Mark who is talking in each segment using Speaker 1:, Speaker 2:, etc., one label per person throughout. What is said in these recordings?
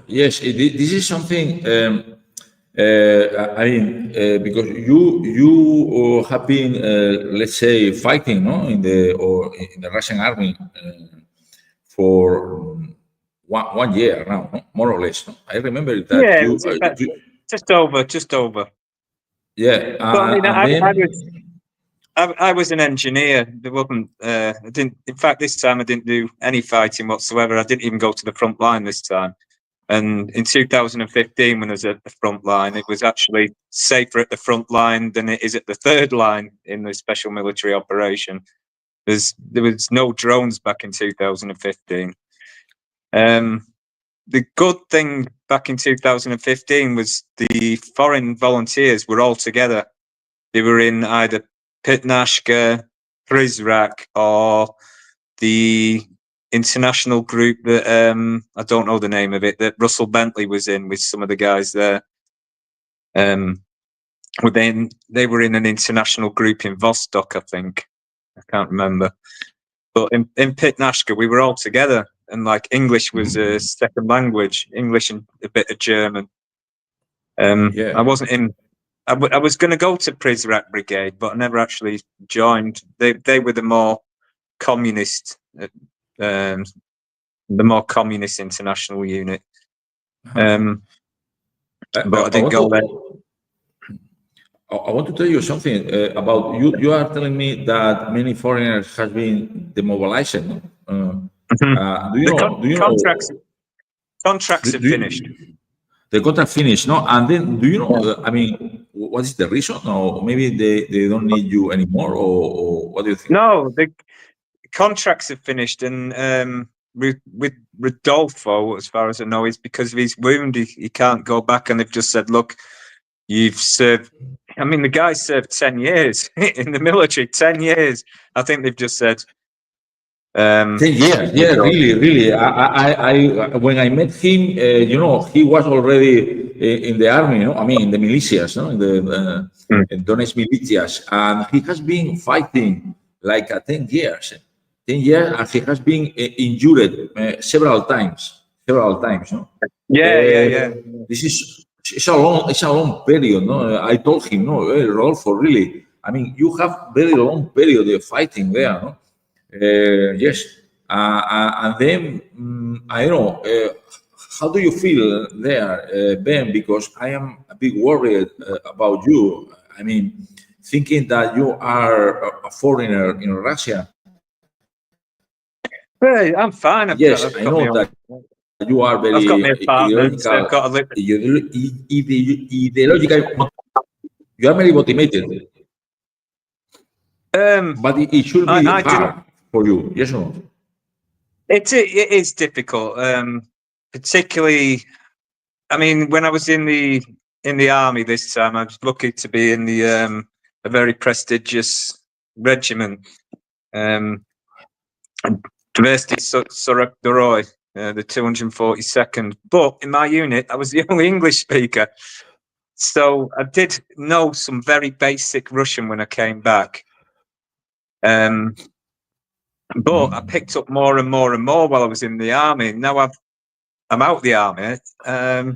Speaker 1: yes, this is something. Because you have been, let's say, fighting, no, in the Russian army for 1 year now, no? More or less. No? I remember that
Speaker 2: Yeah,
Speaker 1: you,
Speaker 2: just over.
Speaker 1: yeah,
Speaker 2: But I mean,
Speaker 1: and then.
Speaker 2: I was an engineer. There wasn't. I didn't. In fact, this time I didn't do any fighting whatsoever. I didn't even go to the front line this time. And in 2015, when I was at the front line, it was actually safer at the front line than it is at the third line in the special military operation. There was no drones back in 2015. The good thing back in 2015 was the foreign volunteers were all together. They were in either Pitnashka, Prizrak, or the international group that I don't know the name of it, that Russell Bentley was in with some of the guys there. They were in an international group in Vostok, I think. I can't remember. But in Pitnashka, we were all together, and like English was a second language, English and a bit of German. I wasn't in. I was going to go to Prizrak Brigade, but I never actually joined. They were the more communist. The more communist international unit. But I didn't go there.
Speaker 1: I want to tell you something about you. You are telling me that many foreigners have been demobilized. Do you know?
Speaker 2: Contracts have finished.
Speaker 1: The contract finished, no? And then, do you know? I mean, what is the reason? Or maybe they don't need you anymore, or what do you think?
Speaker 2: No, the contracts have finished, and with Rodolfo, as far as I know, is because of his wound. He can't go back, and they've just said, "Look, you've served." I mean, the guy served 10 years in the military. 10 years. I think they've just said.
Speaker 1: 10 years, yeah, really. I when I met him, he was already in the army, I mean, in the militias, in the Donbass militias, and he has been fighting like 10 years. 10 years, and he has been injured several times. No?
Speaker 2: Yeah.
Speaker 1: It's a long period. No, I told him, no, Rodolfo, really. I mean, you have very long period of fighting there, no? Yes, and then I don't know. How do you feel there, Ben? Because I am a bit worried about you. I mean, thinking that you are a foreigner in Russia.
Speaker 2: Well, I'm fine.
Speaker 1: Yes, I know that you are very ideological. You are very motivated. But it should be hard for you, yes or no?
Speaker 2: It is difficult, particularly. I mean, when I was in the army this time, I was lucky to be in a very prestigious regiment, University Sorokdoroy, the 242nd. But in my unit, I was the only English speaker, so I did know some very basic Russian when I came back. But I picked up more and more while I was in the army. Now I'm out of the army. I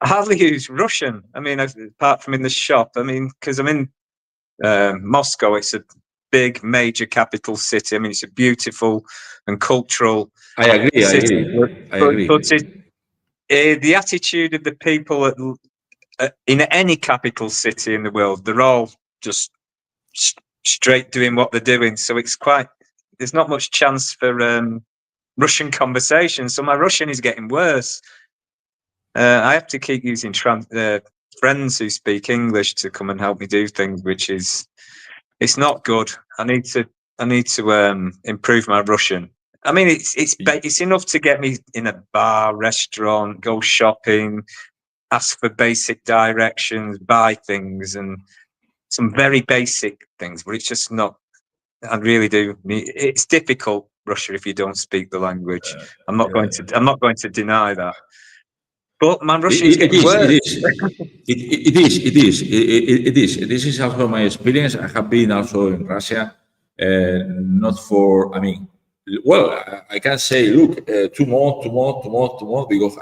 Speaker 2: hardly use Russian. I mean, apart from in the shop. I mean, because I'm in Moscow. It's a big, major capital city. I mean, it's a beautiful and cultural.
Speaker 1: I agree.
Speaker 2: But the attitude of the people in any capital city in the world, they're all just straight doing what they're doing. So there's not much chance for Russian conversation. So my Russian is getting worse. I have to keep using friends who speak English to come and help me do things, which it's not good. I need to improve my Russian. I mean, it's enough to get me in a bar, restaurant, go shopping, ask for basic directions, buy things, and some very basic things. But it's just not. I really do. It's difficult, Russia, if you don't speak the language. I'm not going to deny that. But my Russian is getting worse.
Speaker 1: It is. This is also my experience. I have been also in Russia, not for. I mean, well, I can say, look, 2 months, 2 months, 2 months, 2 months, because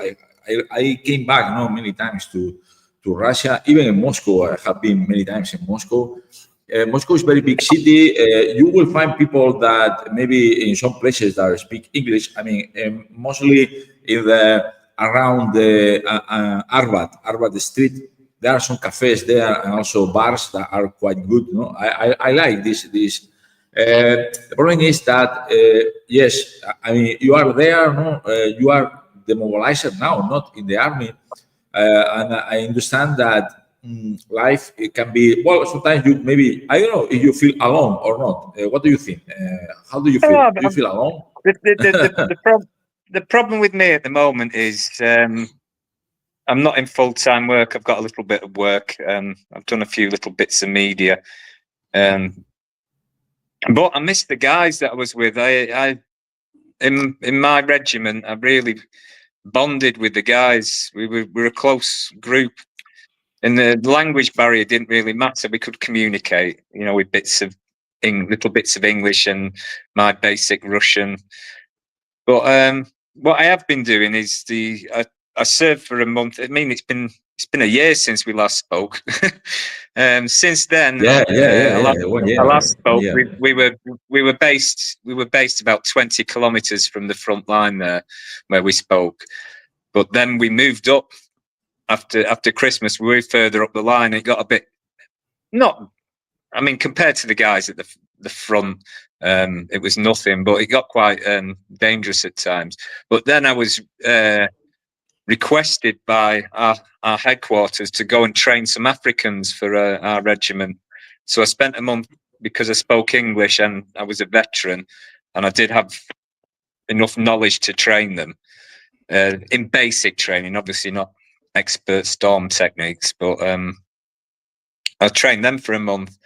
Speaker 1: I came back many times to Russia. Even in Moscow, I have been many times in Moscow. Moscow is a very big city. You will find people that maybe in some places that speak English. I mean, mostly in the around the Arbat Street. There are some cafes there and also bars that are quite good. No, I like this. The problem is that yes, I mean you are there. No, you are demobilized now, not in the army, and I understand that life it can be well. Sometimes you maybe I don't know if you feel alone or not. What do you think? How do you feel?
Speaker 2: Oh,
Speaker 1: Do you feel alone?
Speaker 2: the problem with me at the moment is I'm not in full-time work. I've got a little bit of work. I've done a few little bits of media, but I miss the guys that I was with. I in my regiment, I really bonded with the guys. We're a close group, and the language barrier didn't really matter. We could communicate, with little bits of English and my basic Russian. But what I have been doing is I served for a month. I mean, it's been a year since we last spoke. Since then, I last spoke. We were based about 20 kilometers from the front line there, where we spoke. But then we moved up after Christmas. We were further up the line. It got a bit compared to the guys at the front, it was nothing, but it got quite dangerous at times. But then I was requested by our headquarters to go and train some Africans for our regiment. So I spent a month because I spoke English and I was a veteran, and I did have enough knowledge to train them in basic training, obviously not expert storm techniques, but I trained them for a month.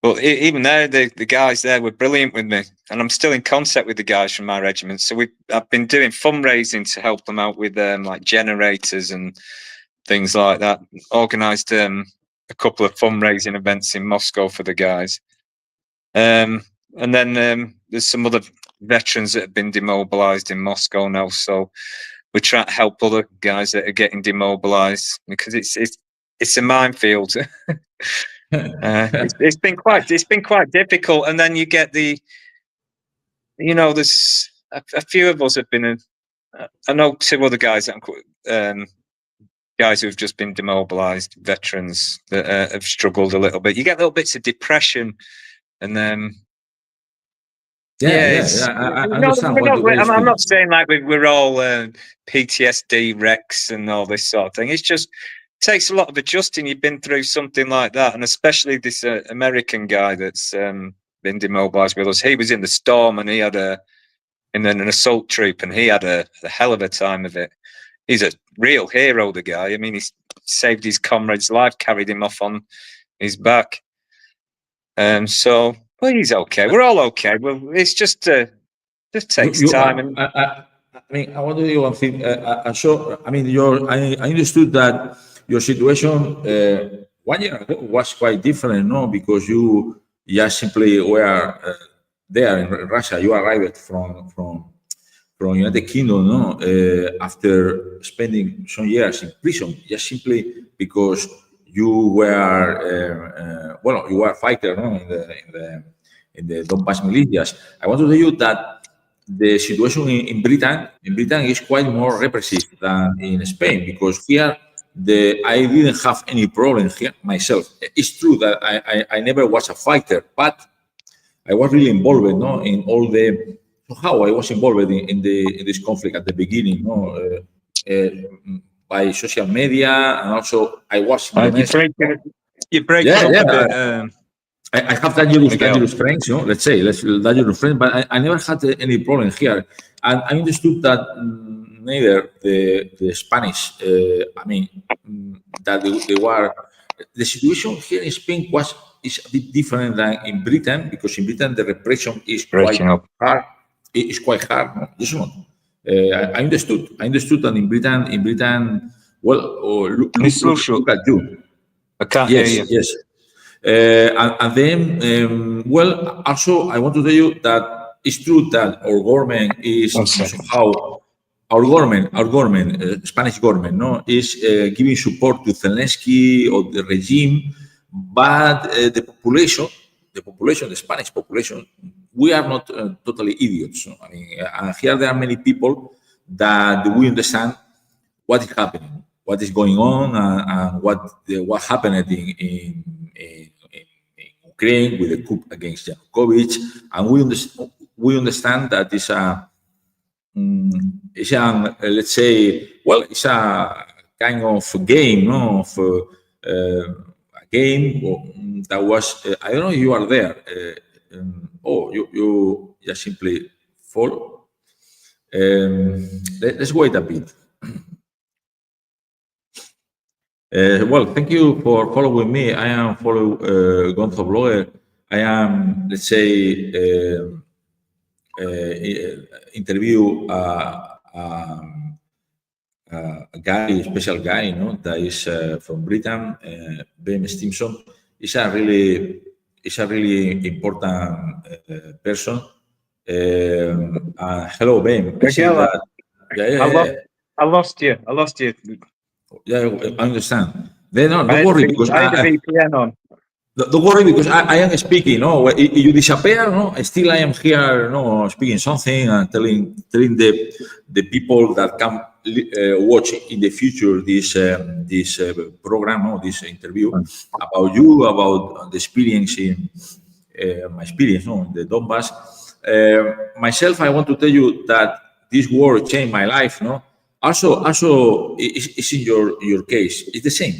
Speaker 2: But even there, the guys there were brilliant with me, and I'm still in contact with the guys from my regiment. So I've been doing fundraising to help them out with like generators and things like that. Organised a couple of fundraising events in Moscow for the guys, and then there's some other veterans that have been demobilised in Moscow now. So we're trying to help other guys that are getting demobilised, because it's a minefield. It's been quite difficult, and then you get there's a few of us have been. I know 2 other guys guys who've just been demobilised, veterans that have struggled a little bit. You get little bits of depression, and then
Speaker 1: I understand.
Speaker 2: I'm not saying like we're all PTSD wrecks and all this sort of thing. It's just takes a lot of adjusting. You've been through something like that, and especially this American guy that's been demobilised with us. He was in the storm, and he had in an assault troop, and he had a hell of a time of it. He's a real hero, the guy. I mean, he saved his comrade's life, carried him off on his back. So, well, he's okay. We're all okay. Well, it's just takes time.
Speaker 1: I want to do one thing. I understood that your situation 1 year ago was quite different, no? Because you just simply were there in Russia. You arrived from United Kingdom, no? After spending some years in prison, just simply because you were you were a fighter, no? in the Donbass militias. I want to tell you that the situation in Britain is quite more repressive than in Spain, because here I didn't have any problem here myself. It's true that I never was a fighter, but I was really involved, no, in all the how I was involved in this conflict at the beginning, no, by social media, and also I was.
Speaker 2: You're breaking up a bit.
Speaker 1: I have dangerous friends, let's say, dangerous friends, but I never had any problem here. And I understood that neither the Spanish, that they were, the situation here in Spain is a bit different than in Britain, because in Britain the repression is quite hard. It's quite hard. No? Just not. I understood that in Britain, well, look at you.
Speaker 2: I can't hear you.
Speaker 1: Yes. And then, also, I want to tell you that it's true that our government is somehow our government, Spanish government, no, is giving support to Zelensky or the regime, but the Spanish population, we are not totally idiots. No? I mean, here there are many people that we understand what is happening, what is going on, and what happened in Ukraine with the coup against Yanukovych, and we understand that it's a let's say, well, it's a kind of game, no, of a game that was. I don't know if you are there. You just simply follow. Let's wait a bit. Well, thank you for following me. I am follow Gonzo Blogger. I am, let's say, interview a guy, a special guy, you know, that is from Britain, Ben Stimson. He's a really important person. Hello, Ben.
Speaker 2: I lost you.
Speaker 1: Yeah, I understand. Don't worry because
Speaker 2: I had a VPN on.
Speaker 1: Don't worry because I am speaking. No, you disappear. No, still I am here. No, speaking something and telling the people that come watch in the future this program, no, this interview about you, about the experience in my experience, no, in the Donbass. Myself, I want to tell you that this war changed my life. No, also, it's in your case. It's the same,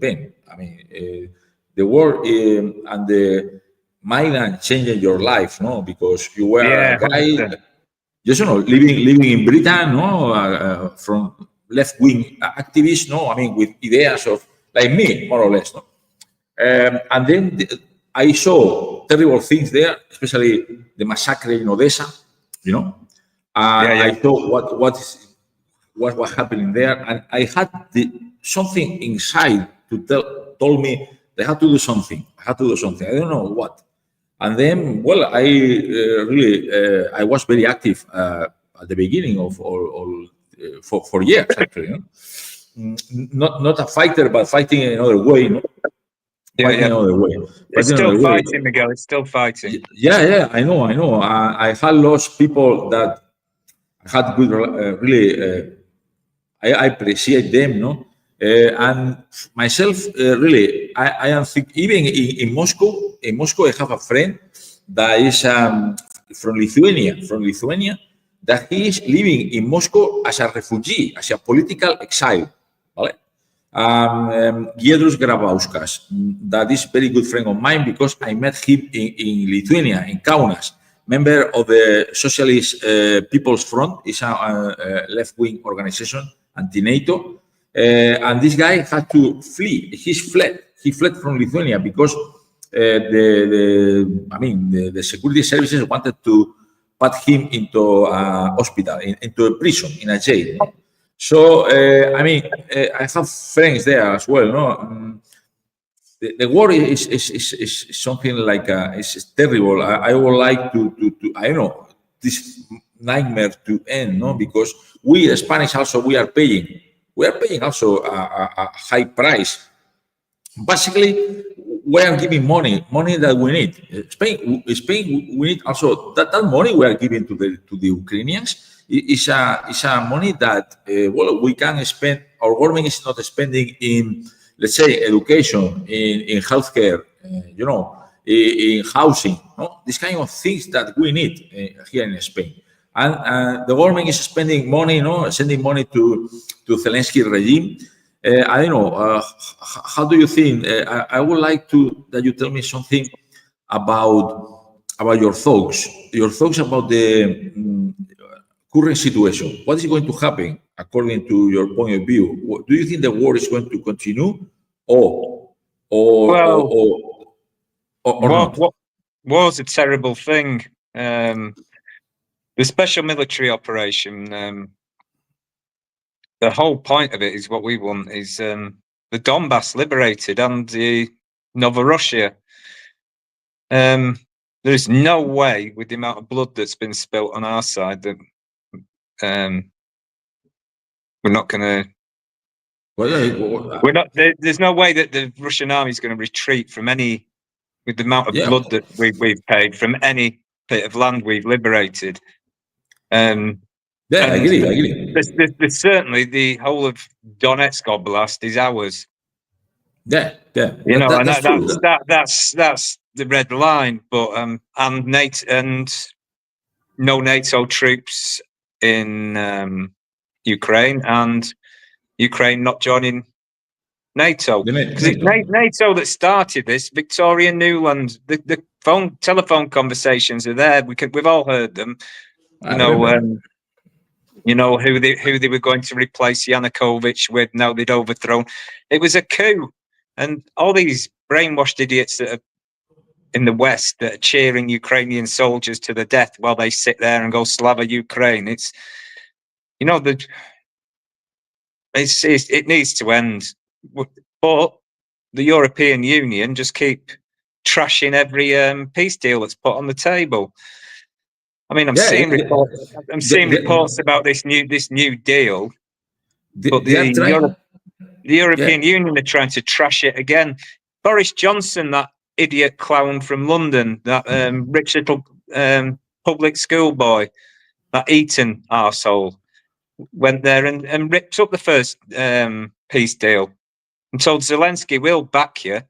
Speaker 1: Ben. I mean. The war and the Maidan changed your life, no? Because you were a guy, just living in Britain, no, from left-wing activists, no, I mean, with ideas of like me, more or less, no. And then I saw terrible things there, especially the massacre in Odessa, you know. I saw what was happening there, and I had something inside told me. I had to do something. I don't know what. And then, well, I I was very active at the beginning of all for years actually. You know? Not a fighter, but fighting in another way. No? Fighting another way.
Speaker 2: It's still fighting, Miguel. It's still fighting.
Speaker 1: Yeah. I know. I had lost people that had good, I appreciate them, no. And myself, I am thinking, even in Moscow. In Moscow, I have a friend that is from Lithuania, that he is living in Moscow as a refugee, as a political exile. Vale? Giedrius Grabauskas, that is a very good friend of mine because I met him in Lithuania, in Kaunas, member of the Socialist People's Front. It's a left-wing organization, anti-NATO. And this guy had to flee. He fled from Lithuania because the security services wanted to put him into a hospital, into a prison, in a jail. So I have friends there as well. No, the war is something like it's terrible. I would like to I don't know, this nightmare to end. No, because we, the Spanish, also we are paying. We are paying also a high price. Basically, we are giving money that we need. Spain, we need also that money we are giving to the Ukrainians is a money that we can spend. Our government is not spending in, let's say, education, in healthcare, in housing, no? These kind of things that we need here in Spain. And the government is spending money, sending money to Zelensky regime. I don't know. How do you think? I would like that you tell me something about your thoughts. Your thoughts about the current situation. What is going to happen according to your point of view? Do you think the war is going to continue, or not?
Speaker 2: War's a terrible thing. The special military operation, the whole point of it is what we want is the Donbass liberated and the Novorossiya. there is no way, with the amount of blood that's been spilt on our side, that we're not going to. We're not. There's no way that the Russian army is going to retreat from any, with the amount of blood that we've paid, from any bit of land we've liberated.
Speaker 1: I agree.
Speaker 2: There's certainly the whole of Donetsk Oblast is ours.
Speaker 1: Yeah.
Speaker 2: You know, and that's the red line. But and NATO and no NATO troops in Ukraine, and Ukraine not joining NATO, because it's NATO that started this. Victoria Nuland, the telephone conversations are there. We've all heard them. You know who they were going to replace Yanukovych with. Now they'd overthrown. It was a coup, and all these brainwashed idiots that are in the West that are cheering Ukrainian soldiers to the death while they sit there and go Slava Ukraine. It's, you know, it needs to end. But the European Union just keep trashing every peace deal that's put on the table. I mean, I'm seeing reports about this new deal, but the European Union are trying to trash it again. Boris Johnson, that idiot clown from London, that rich little public school boy, that Eton arsehole, went there and ripped up the first peace deal and told Zelensky, "We'll back you."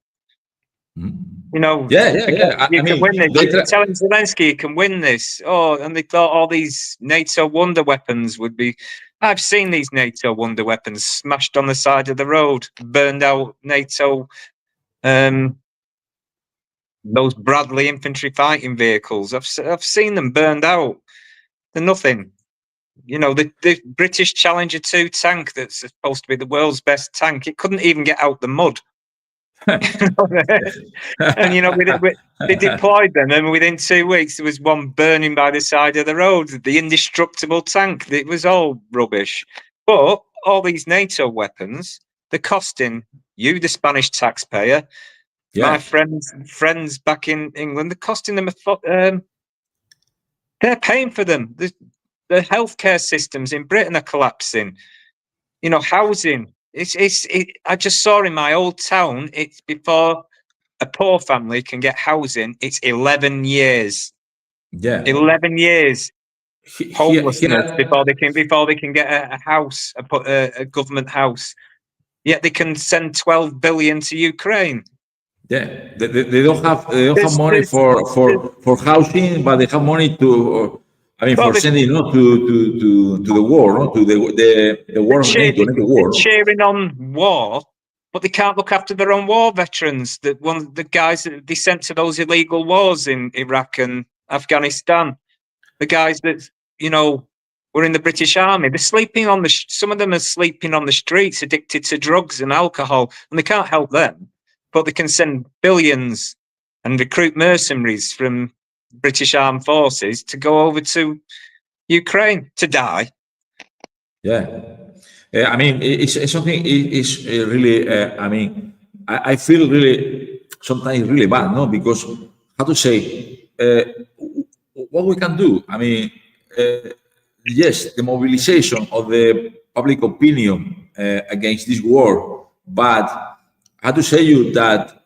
Speaker 2: You know, you can win this. You're telling Zelensky you can win this. Oh, and they thought all these NATO wonder weapons would be. I've seen these NATO wonder weapons smashed on the side of the road, burned out NATO. Those Bradley infantry fighting vehicles. I've seen them burned out. They're nothing. You know, the British Challenger 2 tank that's supposed to be the world's best tank, it couldn't even get out the mud. And, you know, they deployed them, and within 2 weeks there was one burning by the side of the road, the indestructible tank. It was all rubbish. But all these NATO weapons, they're costing you, the Spanish taxpayer, my friends back in England, they're costing them they're paying for them. The healthcare systems in Britain are collapsing. You know, housing. I just saw in my old town, it's before a poor family can get housing, it's 11 years. 11 years homelessness before they can get a house, a government house. Yet they can send 12 billion to Ukraine.
Speaker 1: They don't have money for housing, but they have money to. For sending to the war, to the war. They're
Speaker 2: cheering on war, but they can't look after their own war veterans. The guys that they sent to those illegal wars in Iraq and Afghanistan, the guys that, you know, were in the British Army, they're sleeping on some of them are sleeping on the streets, addicted to drugs and alcohol, and they can't help them, but they can send billions and recruit mercenaries from British Armed Forces to go over to Ukraine to die.
Speaker 1: I mean, it's something. It's really. I mean, I feel really sometimes really bad, no? Because how to say what we can do. I mean, yes, the mobilization of the public opinion against this war, but how to say you that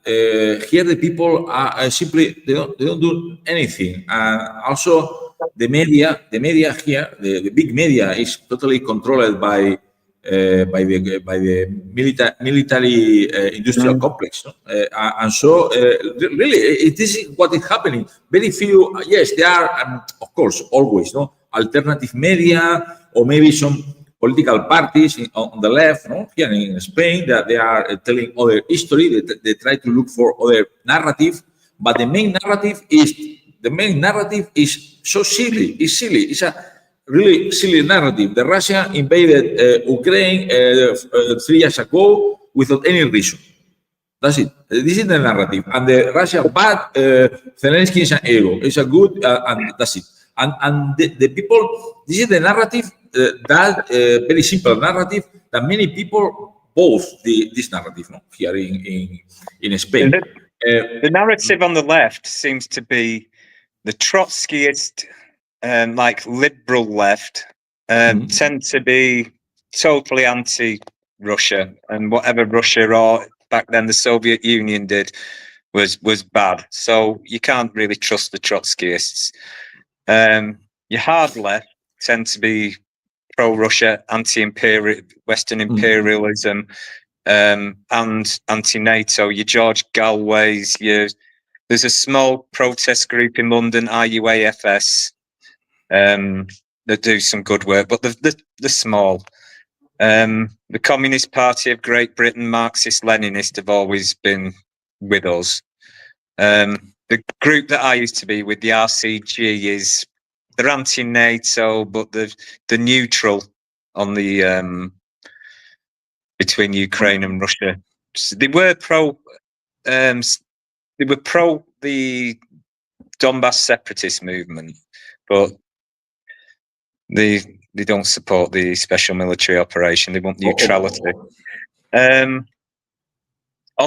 Speaker 1: here the people are simply they don't do anything, and also the media here, the big media is totally controlled by the military industrial complex, no? And so really this is what is happening. Very few, yes, there are of course always alternative media or maybe some political parties on the left, here in Spain, that they are telling other history. They try to look for other narrative, but the main narrative is so silly. It's silly. It's a really silly narrative. The Russia invaded Ukraine 3 years ago without any reason. That's it. This is the narrative. And the Russia bad, Zelensky is an hero. It's a good, and that's it. And the people, this is the narrative, that very simple narrative that many people both this narrative here in Spain.
Speaker 2: The narrative on the left seems to be Trotskyist, like liberal left, tend to be totally anti-Russia, and whatever Russia or back then the Soviet Union did was bad. So you can't really trust the Trotskyists. Your hard left tend to be pro-Russia, anti-imperial, Western imperialism, and anti-NATO. Your George Galways, there's a small protest group in London, RUAFS, that do some good work, but they're small. The Communist Party of Great Britain, Marxist-Leninist, have always been with us. The group that I used to be with, the RCG, they're anti-NATO, but they're neutral on the between Ukraine and Russia. So they were pro the Donbass separatist movement, but they don't support the special military operation. They want neutrality. On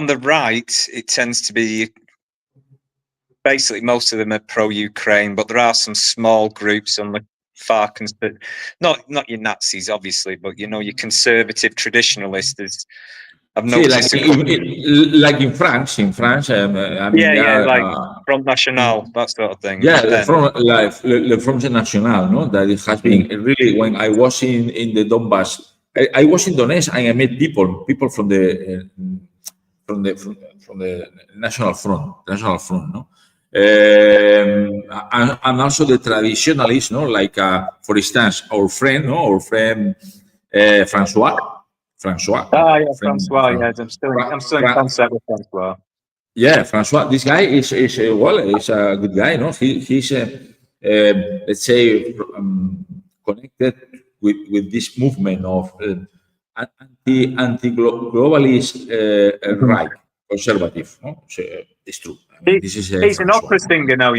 Speaker 2: the right, it tends to be basically most of them are pro-Ukraine, but there are some small groups on the far not your Nazis, obviously, but your conservative traditionalists. I've noticed
Speaker 1: like in France. I mean,
Speaker 2: like Front National, that sort of thing.
Speaker 1: Yeah, the Front National, no, that it has been really. When I was in the Donbass, I was in Donetsk, and I met people from the National Front, no, and also the traditionalists, no, like for instance, our friend Francois.
Speaker 2: Yeah, Francois. Yeah, I'm still in contact with Francois.
Speaker 1: Yeah, Francois. This guy is he's a good guy. No, he's let's say connected with this movement of anti-globalist right, conservative. No, so, it's true. I mean,
Speaker 2: he's an opera singer now.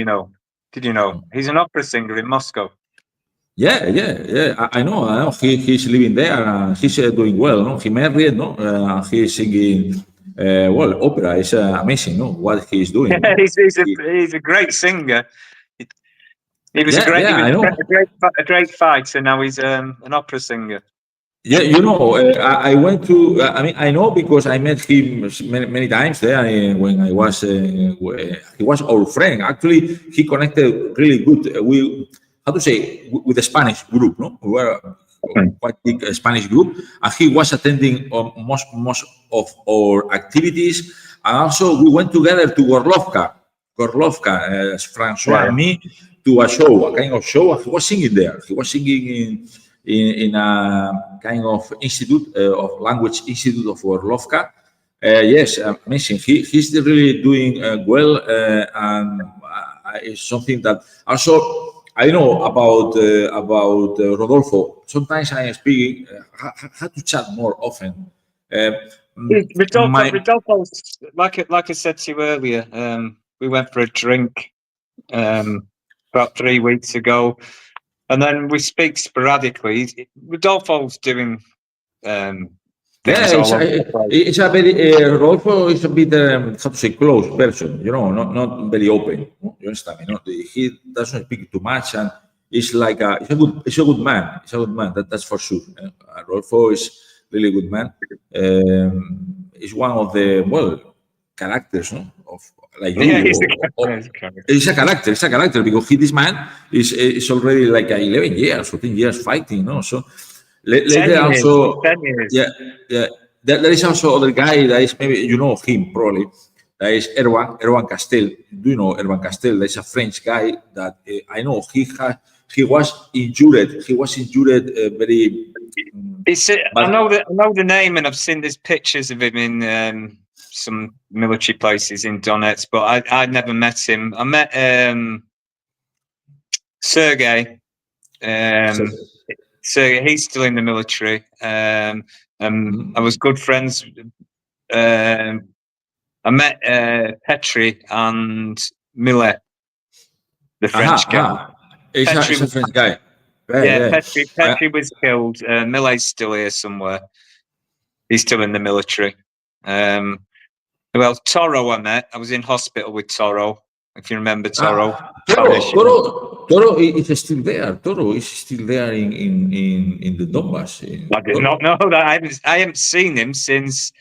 Speaker 2: Did you know he's an opera singer in Moscow?
Speaker 1: Yeah. I know. He's living there. He's doing well. No, he married. No, he's singing. Opera is amazing. No, what he's doing.
Speaker 2: Yeah, he's a great singer. He was a great fighter. Now he's an opera singer.
Speaker 1: Yeah, I went to. I mean, I know because I met him many times there when I was. He was our friend. Actually, he connected really good. With the Spanish group. No, we were quite big Spanish group, and he was attending most of our activities. And also, we went together to Gorlovka, Francois and me, to a kind of show. He was singing there. He was singing in a kind of institute of language institute of Gorlovka. Yes, amazing. He's really doing well, and it's something that also. I know about Rodolfo. Sometimes I am speaking. How to chat more often.
Speaker 2: Rodolfo, like I said to you earlier, we went for a drink about 3 weeks ago, and then we speak sporadically. Rodolfo's doing.
Speaker 1: It's a very Rodolfo is a bit how to say close person, not very open. You understand me? He doesn't speak too much, and it's like it's a good man. It's a good man. That's for sure. Rodolfo is really good man. He's one of the characters, no? Of like you.
Speaker 2: Yeah,
Speaker 1: he's a character. It's a character because this man is already like 11 years, 14 years fighting, no? So. Later also,
Speaker 2: 10 years.
Speaker 1: Yeah. There is also other guy that is maybe you know him probably. That is Erwan Castel. Do you know Erwan Castel? That's a French guy that I know. He was injured. He was injured very.
Speaker 2: I know the name, and I've seen there's pictures of him in some military places in Donetsk, but I never met him. I met Sergey. So he's still in the military. I was good friends. I met Petri and Millet, the French guy.
Speaker 1: He's a French guy.
Speaker 2: Petri was killed. Millet's still here somewhere. He's still in the military. Toro I met. I was in hospital with Toro. if you remember Toro.
Speaker 1: Toro is still there. Toro is still there in the Donbass.
Speaker 2: I did not know that. I haven't seen him since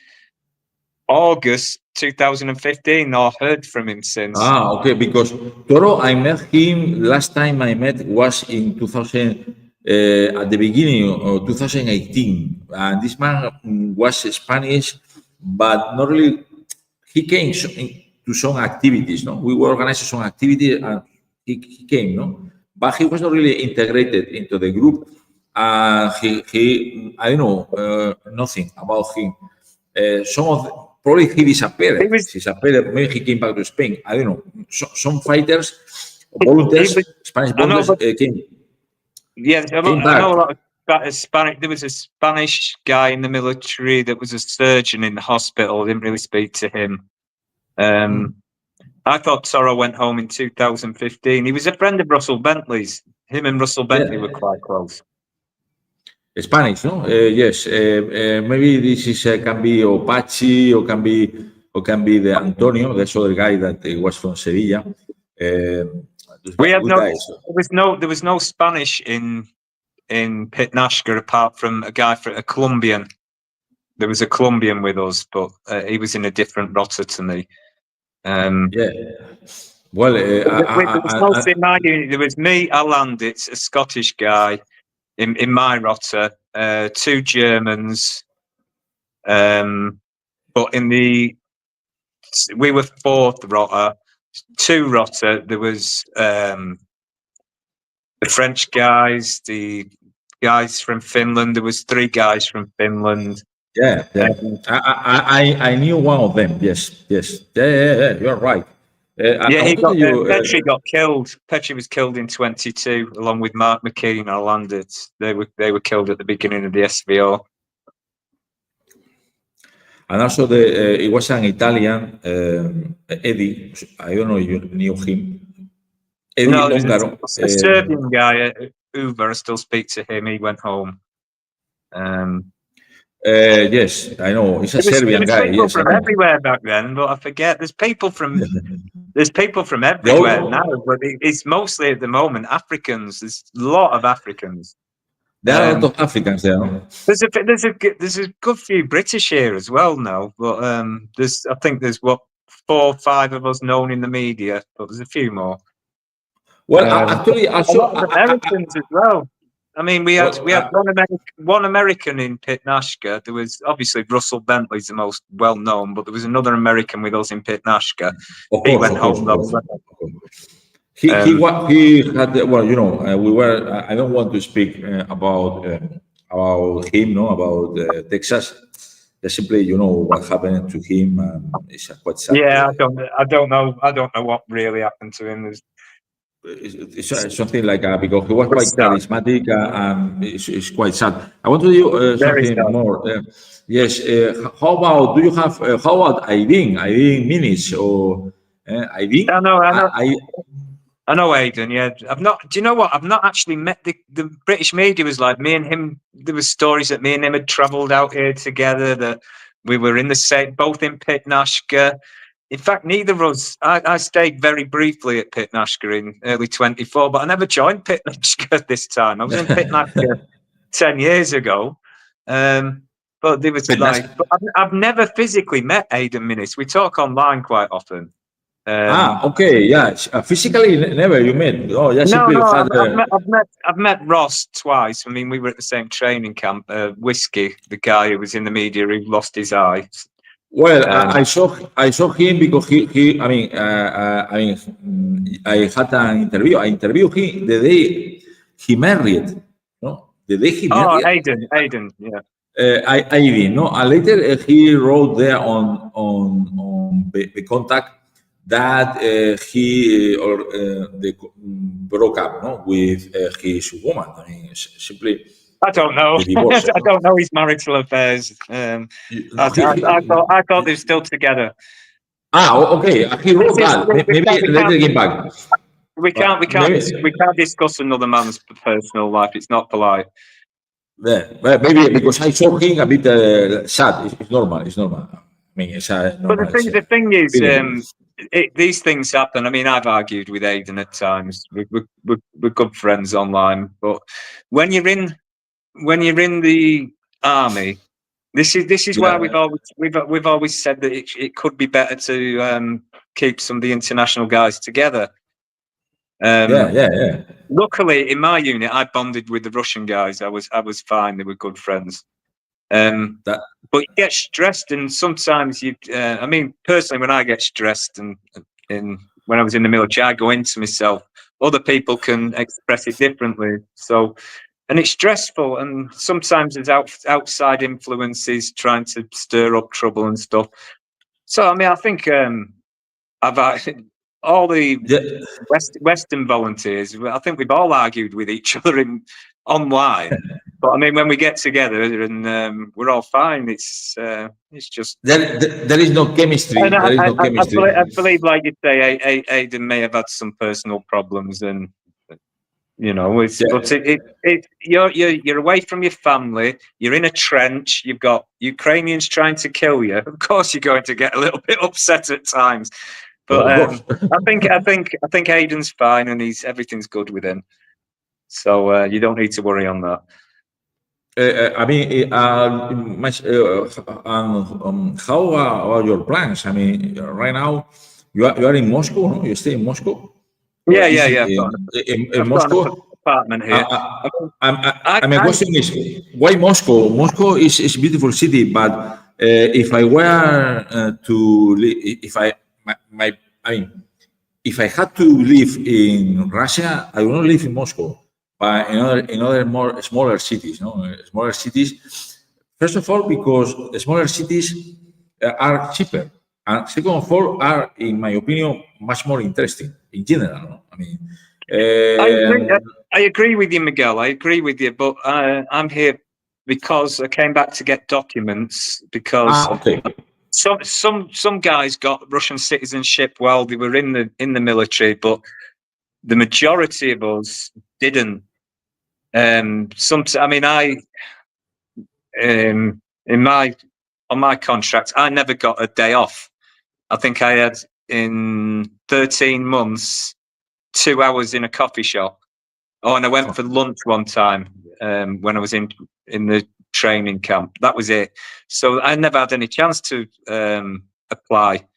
Speaker 2: August 2015, or heard from him since.
Speaker 1: Okay, because Toro, I met him last time I met was in 2000, at the beginning of 2018, and this man was Spanish, but not really. He came to some activities, no? We were organizing some activities, and he came, no? But he was not really integrated into the group. He I don't know nothing about him. Probably he disappeared. Maybe he came back to Spain. I don't know. Some fighters, volunteers, Spanish volunteers came.
Speaker 2: Yeah, I know a lot of Spanish. There was a Spanish guy in the military that was a surgeon in the hospital. I didn't really speak to him. I thought Toro went home in 2015. He was a friend of Russell Bentley's. Him and Russell Bentley were quite close.
Speaker 1: Spanish, no? Yes. Maybe this is can be Opachi, or can be the Antonio, the other guy that was from Sevilla.
Speaker 2: We had there was no Spanish in Pitnashka apart from a Colombian. There was a Colombian with us, but he was in a different rotter to me.
Speaker 1: Well,
Speaker 2: there was me, Alanditz, a Scottish guy in my rotter, 2 Germans, but we were 4th rotter, 2 rotter. There was the French guys, the guys from Finland. There was 3 guys from Finland.
Speaker 1: I knew one of them. Yes. You're right.
Speaker 2: Petri got killed. Petri was killed in 22, along with Mark McKean and Landers. They were killed at the beginning of the SVO.
Speaker 1: And also it was an Italian, Eddie. I don't know if you knew him. Eddie Longaro.
Speaker 2: A Serbian guy, Uber. I still speak to him. He went home.
Speaker 1: Yes, I know. He's a Serbian guy.
Speaker 2: People from everywhere back then, but I forget. There's people from everywhere now, but it's mostly at the moment Africans. There's a lot of Africans.
Speaker 1: There are a lot of Africans there. No?
Speaker 2: There's a good few British here as well now, but I think there's 4 or 5 of us known in the media, but there's a few more.
Speaker 1: Well, actually,
Speaker 2: a lot of Americans as well. I mean, we had one American in Pitnashka. There was obviously Russell Bentley's the most well known, but there was another American with us in Pitnashka. He went home.
Speaker 1: He had, well, you know, we were. I don't want to speak about him, no, about Texas. Just simply, you know, what happened to him. It's quite sad.
Speaker 2: Yeah, I don't know what really happened to him.
Speaker 1: It's something like because he was quite charismatic, and it's quite sad. I want to do something more. Yes. How about? Do you have? How about Aydin Minich or Aydin?
Speaker 2: I know Aiden. Yeah, I've not. Do you know what? I've not actually met the British media. Was like me and him. There was stories that me and him had travelled out here together. That we were in the same, both in Pitnashka. In fact, neither of us. I stayed very briefly at Pitnashka in early 24, but I never joined Pitnashka this time. I was in Pitnashka 10 years ago. But there was I've never physically met Aidan Minnis. We talk online quite often.
Speaker 1: Okay, yeah. Physically, never you met. Oh, yes.
Speaker 2: I've met Ross twice. I mean, we were at the same training camp. Whiskey, the guy who was in the media who lost his eye.
Speaker 1: Well, I saw him because he. I had an interview. I interviewed him the day he married. No, the day he married.
Speaker 2: Oh, Aidan, yeah.
Speaker 1: Aydin, no. And later he wrote there on the contact that he broke up, no, with his woman. I mean, simply.
Speaker 2: I don't know. Divorce, I don't know his marital affairs. I thought they were still together.
Speaker 1: Okay. He wrote that. Maybe let me get back.
Speaker 2: We can't discuss another man's personal life. It's not polite.
Speaker 1: Yeah, maybe because I saw him a bit sad. It's normal. I mean, it's normal.
Speaker 2: But the thing is, these things happen. I mean, I've argued with Aidan at times. We're good friends online, but when you're in the army, this is why we've always said that it could be better to keep some of the international guys together. Luckily, in my unit, I bonded with the Russian guys. I was fine. They were good friends. But you get stressed, and sometimes you. I mean, personally, when I get stressed, and when I was in the military, I go into myself. Other people can express it differently. So, and it's stressful, and sometimes there's outside influences trying to stir up trouble and stuff. So, I mean, I think all the Western volunteers, I think we've all argued with each other online. But I mean, when we get together and we're all fine, it's just
Speaker 1: there is no chemistry.
Speaker 2: And
Speaker 1: there is no chemistry.
Speaker 2: I believe, like you say, Aidan may have had some personal problems, and but you're away from your family. You're in a trench. You've got Ukrainians trying to kill you. Of course, you're going to get a little bit upset at times. But I think Aidan's fine, and everything's good with him. So you don't need to worry on that.
Speaker 1: I mean, how are your plans? I mean, right now you are in Moscow. No? You stay in Moscow.
Speaker 2: Yeah.
Speaker 1: In Moscow,
Speaker 2: apartment here.
Speaker 1: My question is, why Moscow? Moscow is a beautiful city, but if I were to live, if I had to live in Russia, I would not live in Moscow, but in other more smaller cities. Smaller cities. First of all, because smaller cities are cheaper, and second of all, are, in my opinion, much more interesting in general. No? I mean,
Speaker 2: I agree with you, Miguel. I agree with you, but I'm here because I came back to get documents because some guys got Russian citizenship while they were in the military, but the majority of us didn't. On my contract, I never got a day off. I think I had in 13 months 2 hours in a coffee shop. Oh, and I went for lunch one time when I was in the training camp. That was it. So I never had any chance to apply.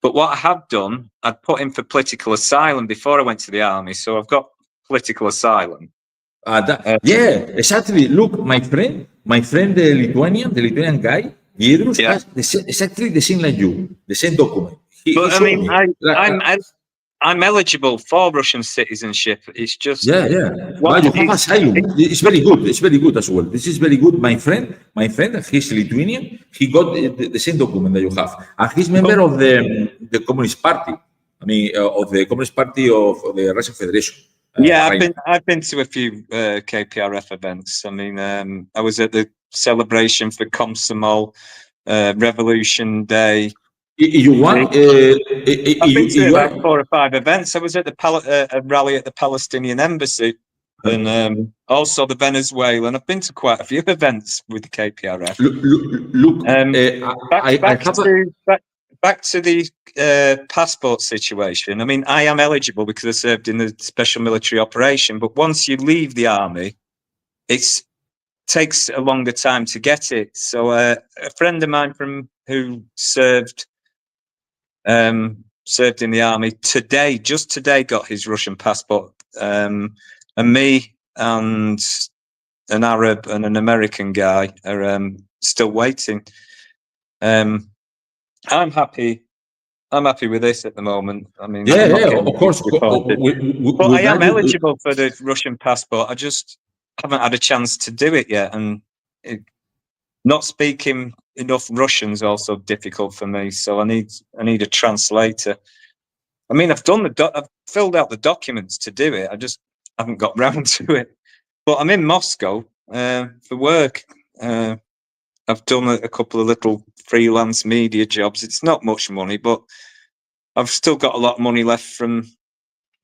Speaker 2: But what I have done, I'd put in for political asylum before I went to the army. So I've got political asylum.
Speaker 1: Exactly. Look, my friend, the Lithuanian guy, Giedrus, has exactly the same like you, the same document.
Speaker 2: I'm eligible for Russian citizenship. It's just
Speaker 1: But you have asylum. It's very good. It's very good as well. This is very good. My friend, he's Lithuanian. He got the same document that you have, and he's member of the Communist Party. I mean, of the Communist Party of the Russian Federation.
Speaker 2: I've been to a few KPRF events. I mean, I was at the celebration for Komsomol, Revolution Day.
Speaker 1: You want?
Speaker 2: I've been to about 4 or 5 events. I was at a rally at the Palestinian Embassy, and also the Venezuelan. I've been to quite a few events with the KPRF. Back to the passport situation. I mean, I am eligible because I served in the special military operation. But once you leave the army, it takes a longer time to get it. So a friend of mine who served in the army just today got his Russian passport. And me and an Arab and an American guy are still waiting. I'm happy with this at the moment. I mean,
Speaker 1: of course.
Speaker 2: But I am eligible for the Russian passport. I just haven't had a chance to do it yet, and not speaking enough Russian is also difficult for me. So I need a translator. I mean, I've filled out the documents to do it. I just haven't got round to it. But I'm in Moscow for work. I've done a couple of little freelance media jobs. It's not much money, but I've still got a lot of money left from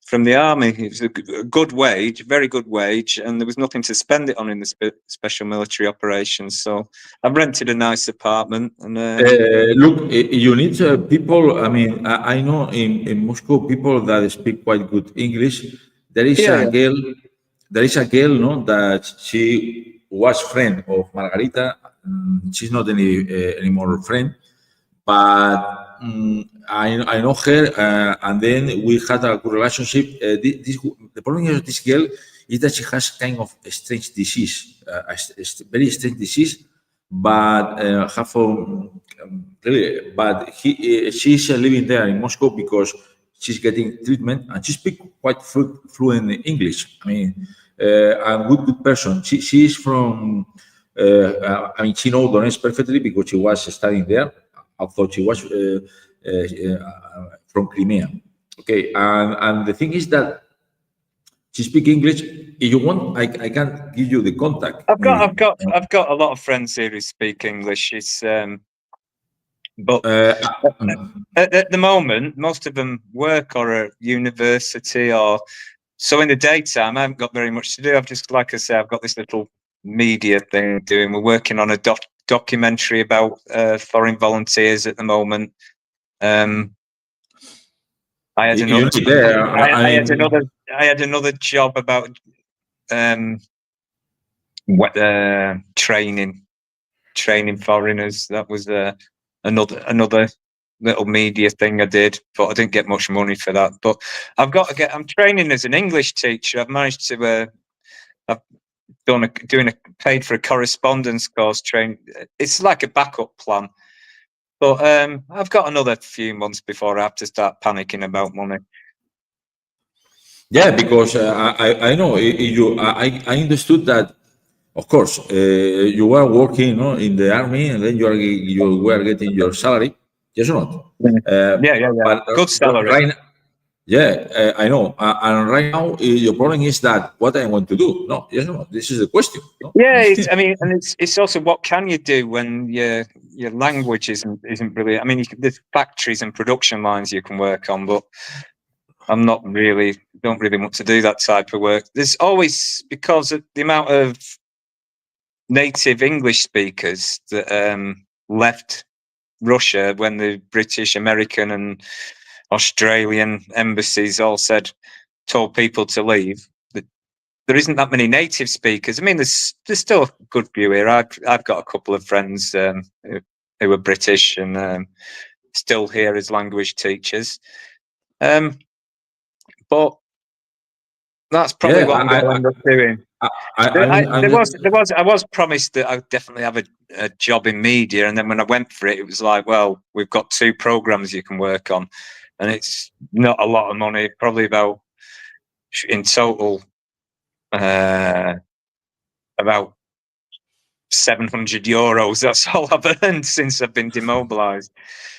Speaker 2: from the army. It was a good wage, very good wage, and there was nothing to spend it on in the special military operations. So I rented a nice apartment. And
Speaker 1: look, you need people. I mean, I know in Moscow people that speak quite good English. There is a girl. There is a girl, no, that she was friend of Margarita. She's not anymore friend, but I know her, and then we had a good relationship. The problem of this girl is that she has kind of a strange disease, a very strange disease, but she's living there in Moscow because she's getting treatment, and she speaks quite fluent English. I mean, a good person. She is from. I mean, she knows Donetsk perfectly because she was studying there. I thought she was from Crimea. Okay, and the thing is that she speaks English. If you want, I can give you the contact.
Speaker 2: I've got a lot of friends here who speak English. It's but at the moment, most of them work or at university, or so in the daytime I haven't got very much to do. I've just, like I say, I've got this little media thing doing. We're working on a documentary about foreign volunteers at the moment. I had another job about training foreigners. That was another little media thing I did, but I didn't get much money for that. But I'm training as an English teacher. I've managed to I've paid for a correspondence course training. It's like a backup plan. But I've got another few months before I have to start panicking about money.
Speaker 1: Yeah, because I know I understood that. Of course, you were working, in the army, and then you were getting your salary. Yes or not?
Speaker 2: Yeah. But, good salary.
Speaker 1: I know. And right now, your problem is that what I want to do. No, yes or no? This is the question. No?
Speaker 2: Yeah, it's also what can you do when your language isn't really. I mean, there's factories and production lines you can work on, but I'm don't really want to do that type of work. There's always, because of the amount of native English speakers that left Russia when the British, American, and Australian embassies all told people to leave. There isn't that many native speakers. I mean, there's still a good few here. I've got a couple of friends who are British and still here as language teachers. But that's probably what I'm going to end up doing. I was promised that I'd definitely have a job in media, and then when I went for it, it was like, well, we've got 2 programs you can work on, and it's not a lot of money. Probably about in total about €700. That's all I've earned since I've been demobilised.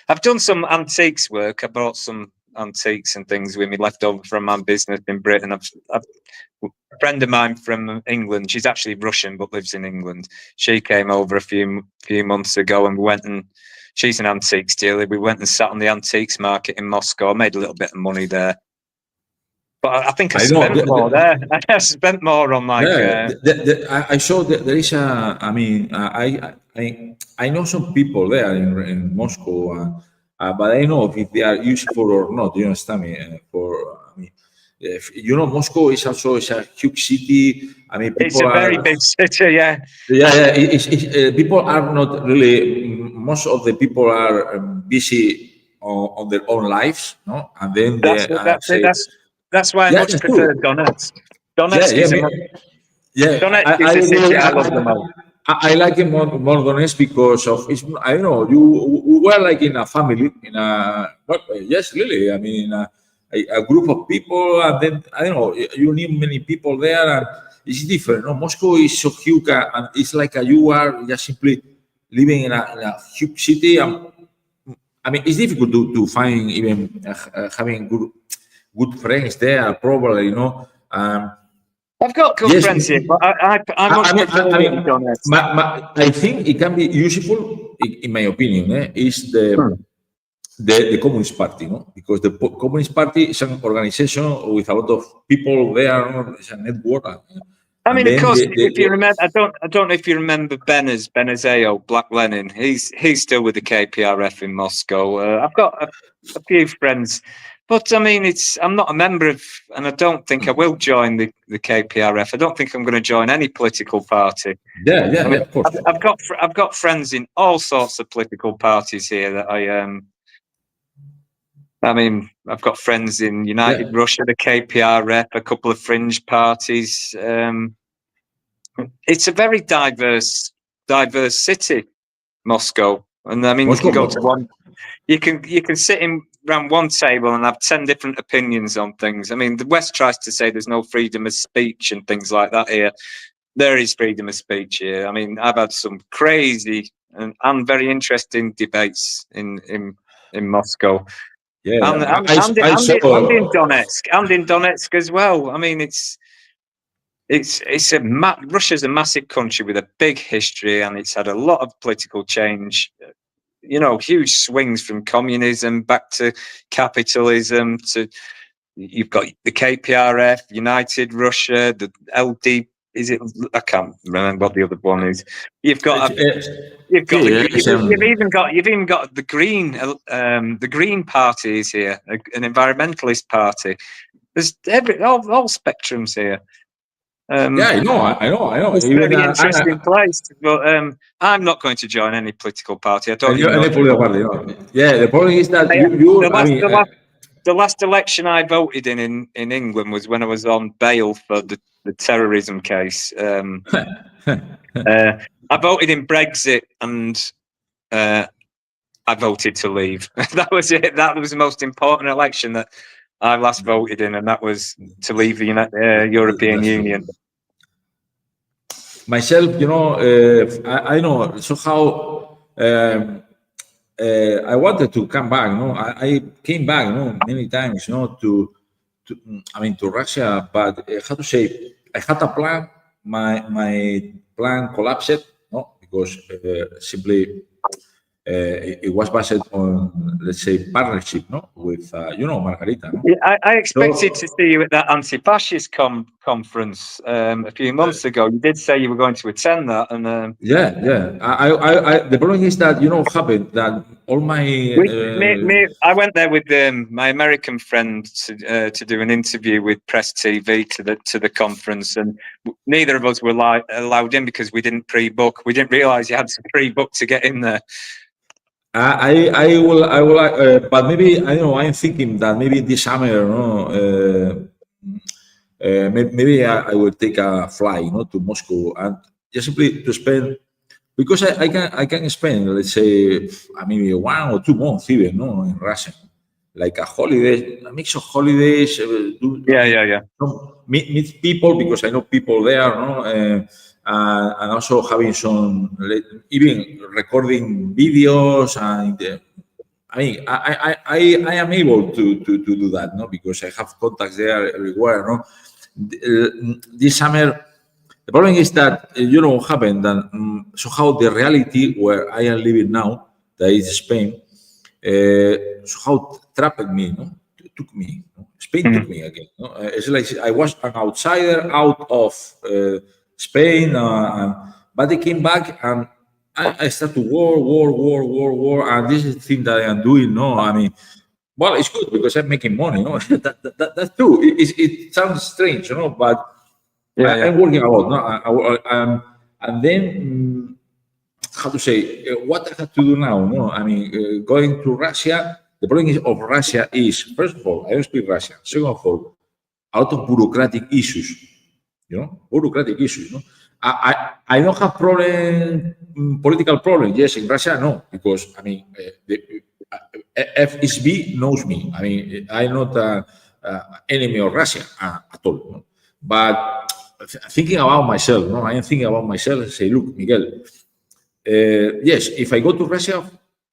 Speaker 2: I've done some antiques work. I brought some antiques and things with me left over from my business in Britain. A friend of mine from England, she's actually Russian but lives in England. She came over a few months ago, and we went, and she's an antiques dealer. We went and sat on the antiques market in Moscow. I made a little bit of money there. But I think I spent more there. I spent more on
Speaker 1: I saw that there is a. I mean, I know some people there in Moscow, but I don't know if they are useful or not. You understand me? Moscow is also a huge city. I mean,
Speaker 2: it's a very big city. Yeah.
Speaker 1: People are not really. Most of the people are busy on their own lives, no, and then
Speaker 2: that's why I much prefer Donetsk. Donetsk is a city I love the most.
Speaker 1: I like it more Donetsk because of it's. I don't know. We were like in a family, yes, really. I mean, a group of people, and then I don't know. You need many people there, and it's different. No, Moscow is so huge, and it's like you are just simply living in a huge city. I mean, it's difficult to find even having good friends there, probably,
Speaker 2: I've got good friends here, but
Speaker 1: I think it can be useful, in my opinion, is the the Communist Party, no? Because the Communist Party is an organization with a lot of people there, no? It's a network.
Speaker 2: I mean, of course, if you remember, I don't know if you remember Benazeo, Black Lenin. He's still with the KPRF in Moscow. I've got a few friends, but I mean, I'm not a member of, and I don't think I will join the KPRF. I don't think I'm going to join any political party.
Speaker 1: Yeah, of course.
Speaker 2: I've got friends in all sorts of political parties here that I mean, I've got friends in United Russia, the KPRF, a couple of fringe parties. It's a very diverse city, Moscow. And I mean, Moscow, you can go to one. You can sit around one table and have 10 different opinions on things. I mean, the West tries to say there's no freedom of speech and things like that here. There is freedom of speech here. I mean, I've had some crazy and very interesting debates in Moscow.
Speaker 1: Yeah,
Speaker 2: and in Donetsk as well. I mean, Russia's a massive country with a big history, and it's had a lot of political change. You know, huge swings from communism back to capitalism. You've got the KPRF, United Russia, the LD. Is it? I can't remember what the other one is. You've even got the Green Party is here, an environmentalist party. There's all spectrums here.
Speaker 1: I know.
Speaker 2: It's a very interesting place, but I'm not going to join any political party. I don't.
Speaker 1: Any political party, no. Yeah, the problem is that
Speaker 2: the last election I voted in England was when I was on bail for the terrorism case. I voted in Brexit, and I voted to leave. That was it. That was the most important election that I last voted in, and that was to leave the European Union.
Speaker 1: Myself, you know, I know somehow I wanted to come back. You know, I came back, you know, many times, you know, to Russia. But how to say, I had a plan. My plan collapsed, no, because simply it was based on, let's say, partnership, no, with Margarita. No?
Speaker 2: Yeah, I expected to see you at that anti-fascist conference a few months ago. You did say you were going to attend that, and
Speaker 1: I the problem is that what happened that all my
Speaker 2: I went there with my American friend to do an interview with Press TV to the conference, and neither of us were allowed in because we didn't pre-book. We didn't realize you had to pre-book to get in there.
Speaker 1: I will, but maybe I don't know. I'm thinking that maybe this summer, maybe I will take a flight, to Moscow, and just simply to spend, because I can spend, let's say, maybe 1 or 2 months even, in Russia, like a holiday, a mix of holidays. Meet people, because I know people there, and also having some, even recording videos, and I mean, I am able to do that, because I have contacts there everywhere, This summer, the problem is that what happened, that somehow the reality where I am living now, that is Spain, somehow trapped me, took me. Spain took me again. It's like I was an outsider out of Spain, but they came back, and I started war, and this is the thing that I am doing. I mean, well, it's good because I'm making money. That's true. It sounds strange, but I'm working a lot. And then, how to say, what I have to do now? I mean, going to Russia. The problem of Russia is, first of all, I don't speak Russian. Second of all, a lot of bureaucratic issues. Bureaucratic issues. I don't have political problems. Yes, in Russia, no, because I mean, the FSB knows me. I mean, I'm not an enemy of Russia at all. But thinking about myself, I am thinking about myself and say, look, Miguel, yes, if I go to Russia,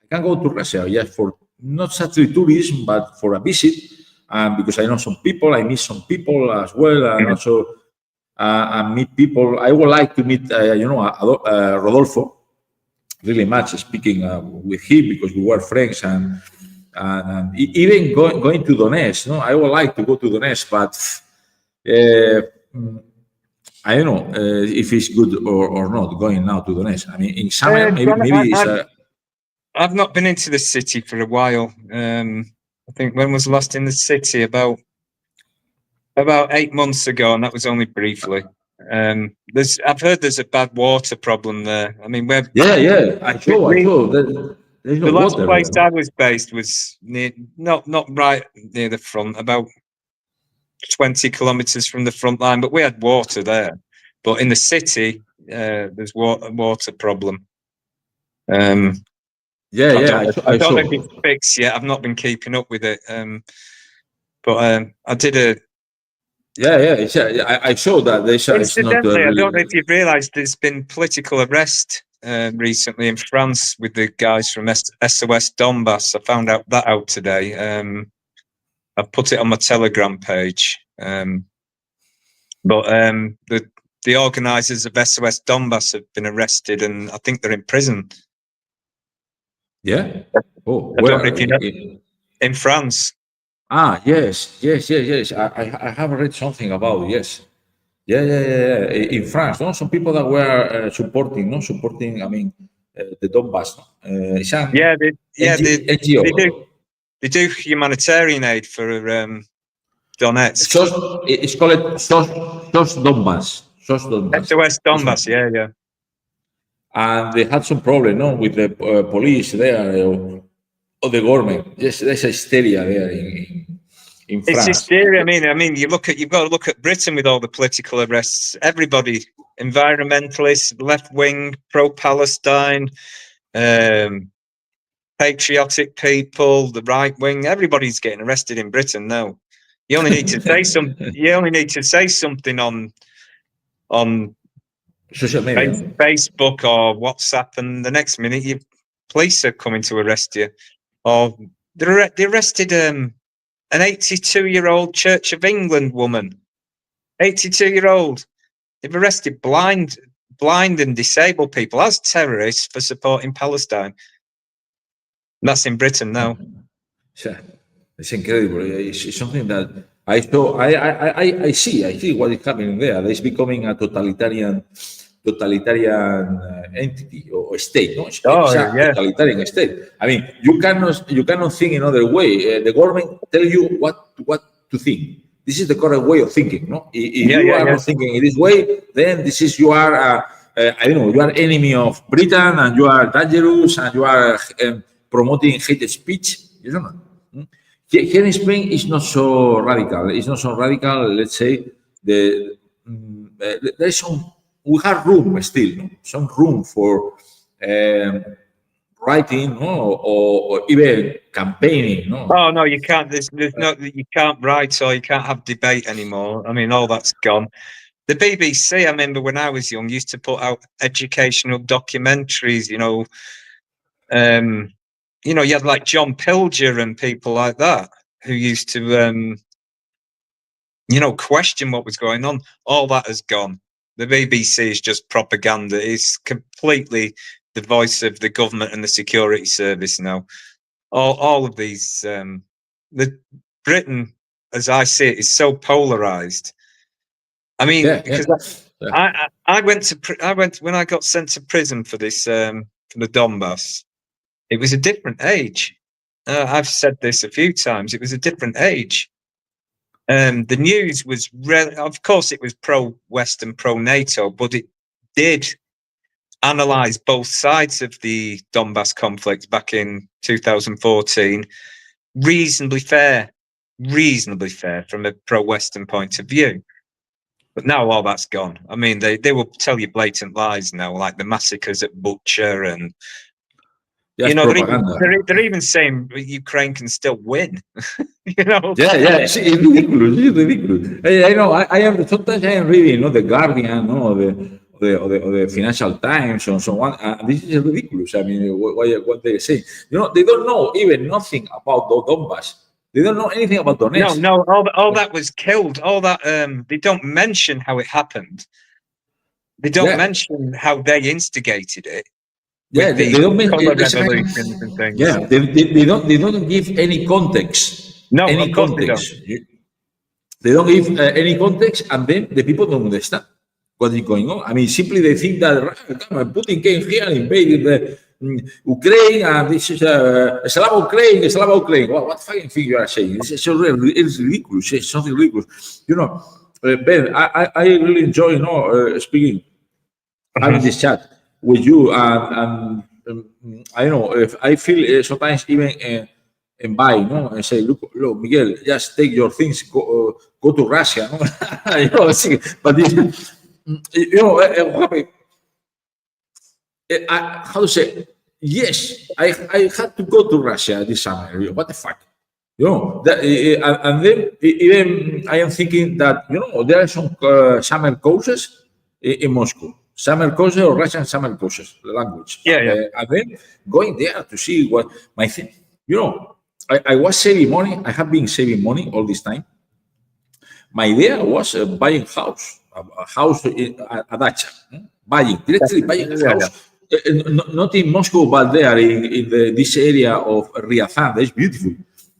Speaker 1: I can go to Russia, yes, for not strictly tourism, but for a visit, because I know some people, I meet some people as well, and also meet people. I would like to meet, Rodolfo, really much, speaking with him, because we were friends, and Even going to Donetsk, no, I would like to go to Donetsk, but I don't know if it's good or not going now to Donetsk. I mean, in summer, maybe it's.
Speaker 2: I've not been into the city for a while. I think when was last in the city? About 8 months ago, and that was only briefly. I've heard there's a bad water problem there. I mean,
Speaker 1: I saw. There's no
Speaker 2: the last
Speaker 1: water
Speaker 2: place
Speaker 1: there.
Speaker 2: I was based was near, not right near the front, about 20 kilometers from the front line, but we had water there. But in the city, there's water problem. I don't know if it's fixed yet. I've not been keeping up with it. But I did a.
Speaker 1: I saw that.
Speaker 2: Incidentally, I don't know if you've realised there's been political arrest recently in France with the guys from SOS Donbass. I found that out today. I've put it on my Telegram page. But the organisers of SOS Donbass have been arrested, and I think they're in prison.
Speaker 1: Yeah. Oh,
Speaker 2: I don't know if you know. In France.
Speaker 1: Yes. I have read something about yes. Yeah. In France, no, some people that were supporting. I mean, the Donbass. NGO.
Speaker 2: They do humanitarian aid for Donetsk.
Speaker 1: It's called SOS Donbass.
Speaker 2: SOS Donbass. Yeah.
Speaker 1: And they had some problem, no, with the police there or the government. Yes, there's a hysteria there in France.
Speaker 2: It's hysteria. I mean, you've got to look at Britain with all the political arrests. Everybody, environmentalists, left wing, pro-Palestine, patriotic people, the right wing. Everybody's getting arrested in Britain now. You only need to say something. You only need to say something on
Speaker 1: social media,
Speaker 2: Facebook or WhatsApp, and the next minute, police are coming to arrest you. Or they arrested an 82-year-old Church of England woman. 82-year-old. They've arrested blind and disabled people as terrorists for supporting Palestine. That's in Britain now.
Speaker 1: Yeah, it's incredible. It's something that I saw. I see what is happening there. It's becoming a totalitarian entity or state. No, it's a totalitarian state. I mean, you cannot think another way. The government tell you what to think. This is the correct way of thinking. No, if you are not thinking in this way, then you are you are enemy of Britain and you are dangerous and you are promoting hate speech. You don't know. Here in Spain, it's not so radical. Let's say there is some. We have room still, no? Some room for writing, no? or even campaigning. No?
Speaker 2: Oh no, you can't. There's no. You can't write or you can't have debate anymore. I mean, all that's gone. The BBC, I remember when I was young, used to put out educational documentaries. You had like John Pilger and people like that who used to, question what was going on. All that has gone. The BBC is just propaganda. It's completely the voice of the government and the security service now. All of these, the Britain, as I see it, is so polarized. I mean, because I went when I got sent to prison for this, for the Donbass. It was a different age. I've said this a few times. It was a different age. The news was, of course, it was pro-Western, pro-NATO, but it did analyse both sides of the Donbass conflict back in 2014. Reasonably fair from a pro-Western point of view. But now all that's gone. I mean, they will tell you blatant lies now, like the massacres at Butcher and. They're even saying Ukraine can still win.
Speaker 1: Yeah, it's ridiculous. I know. Sometimes I am reading, the Guardian, or the Financial Times, and so on. And this is ridiculous. I mean, what they say. They don't know even nothing about the Donbass. They don't know anything about Donetsk.
Speaker 2: No. All that was killed. All that. They don't mention how it happened. They don't mention how they instigated it.
Speaker 1: Yeah,
Speaker 2: with
Speaker 1: they don't
Speaker 2: the
Speaker 1: mean
Speaker 2: colour
Speaker 1: it's like,
Speaker 2: revolutions and things.
Speaker 1: yeah, they don't give any context.
Speaker 2: No,
Speaker 1: Any
Speaker 2: of course they don't.
Speaker 1: context. They don't give any context, and then the people don't understand what is going on. I mean, simply they think that Putin came here and invaded the Ukraine, and this is Slava Ukraine. Well, what fucking thing you are saying? It's ridiculous. It's something ridiculous. You know, Ben, I really enjoy, speaking, having this chat with you, and I know if I feel sometimes even. And buy, and say, look, Miguel, just take your things, go to Russia, but this, how to say? Yes, I had to go to Russia this summer. What the fuck, and then even I am thinking that there are some summer courses in Moscow. Summer courses or Russian summer courses, the language.
Speaker 2: Yeah.
Speaker 1: And then going there to see what my thing, I was saving money. I have been saving money all this time. My idea was buying a house, a dacha, directly buying a house, not in Moscow, but there in this area of Ryazan. That's beautiful.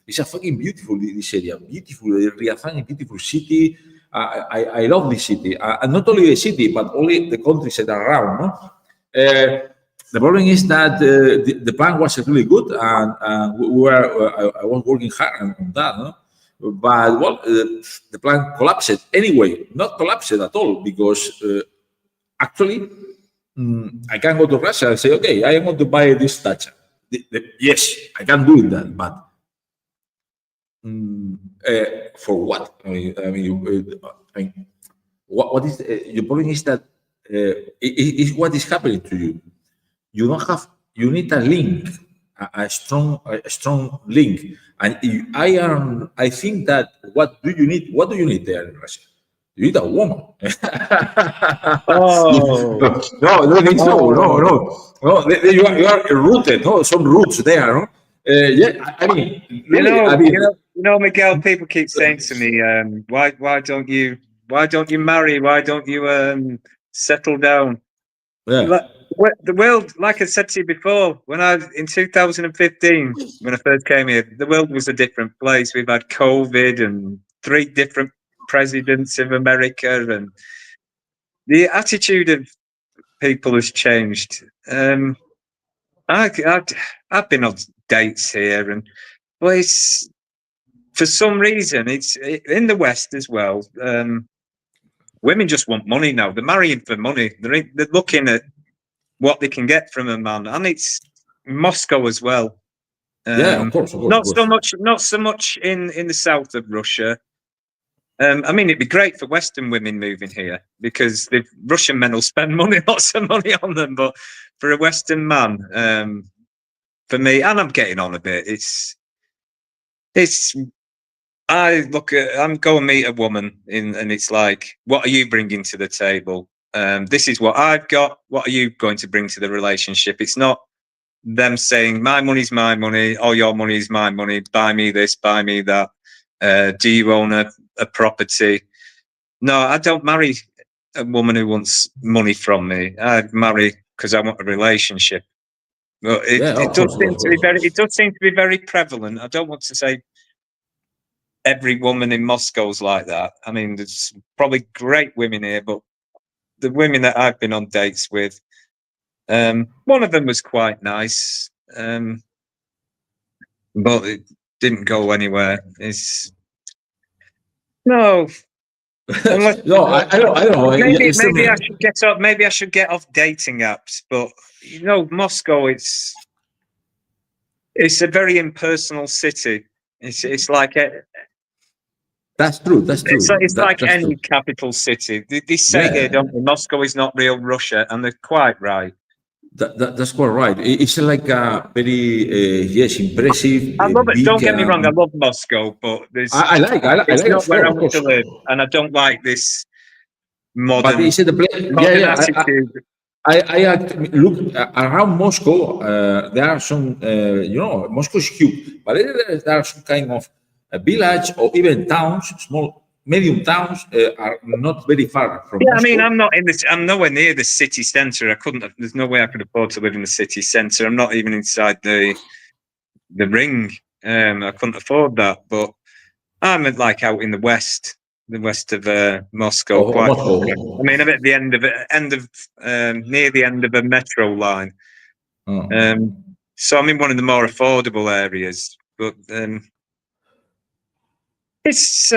Speaker 1: It's a fucking beautiful, this area. Beautiful. Ryazan is a beautiful city. I love this city. And not only the city, but only the countryside around. The problem is that the plan was really good, and I was working hard on that. But well, the plan collapsed anyway. Not collapsed at all, because actually I can go to Russia and say, okay, I want to buy this dacha. Yes, I can do that, but for what? I mean, what is your problem is that is what is happening to you. You don't have. You need a link, a strong link. And I think that what do you need there in Russia? You need a woman.
Speaker 2: Oh
Speaker 1: no. You are rooted. No, some roots there. No? Yeah, I mean, really,
Speaker 2: Miguel. People keep saying to me, why don't you marry? Why don't you settle down?
Speaker 1: Yeah.
Speaker 2: The world, like I said to you before, in 2015, when I first came here, the world was a different place. We've had COVID and 3 different presidents of America, and the attitude of people has changed. I've been on dates here, but it's, for some reason, it's in the West as well. Women just want money now. They're marrying for money. They're looking at what they can get from a man, and it's Moscow as well.
Speaker 1: Yeah, of course.
Speaker 2: Not so much in the south of Russia. I mean, it'd be great for Western women moving here, because the Russian men will spend lots of money on them. But for a Western man, for me, and I'm getting on a bit, I'm go and meet a woman and it's like, what are you bringing to the table? This is what I've got. What are you going to bring to the relationship? It's not them saying, my money's my money, or your money is my money, buy me this, buy me that. Do you own a property? No, I don't marry a woman who wants money from me. I marry because I want a relationship. Well, it does seem to be very prevalent. I don't want to say every woman in Moscow's like that. I mean, there's probably great women here, but the women that I've been on dates with, one of them was quite nice, but it didn't go anywhere.
Speaker 1: No, I don't know.
Speaker 2: Maybe I should get off. Maybe I should get off dating apps. But Moscow, it's a very impersonal city. It's like
Speaker 1: That's true.
Speaker 2: It's like any capital city. They say here, don't they? Moscow is not real Russia, and they're quite right.
Speaker 1: That's quite right. It's like a very impressive.
Speaker 2: I love it. Don't get me wrong. I love Moscow, but
Speaker 1: I like
Speaker 2: not where I want to live, and I don't like this modern.
Speaker 1: But is it the place?
Speaker 2: Attitude.
Speaker 1: I look around Moscow. There are some, Moscow is huge, but there are some kind of village or even towns, small medium towns are not very far from
Speaker 2: Yeah, I
Speaker 1: Moscow.
Speaker 2: mean, I'm not in this. I'm nowhere near the city centre. I couldn't. There's no way I could afford to live in the city centre. I'm not even inside the ring. I couldn't afford that. But I'm like out in the west of Moscow.
Speaker 1: Or
Speaker 2: Quite.
Speaker 1: Moscow.
Speaker 2: I mean, I'm at the end of near the end of a metro line. So I'm in one of the more affordable areas. But it's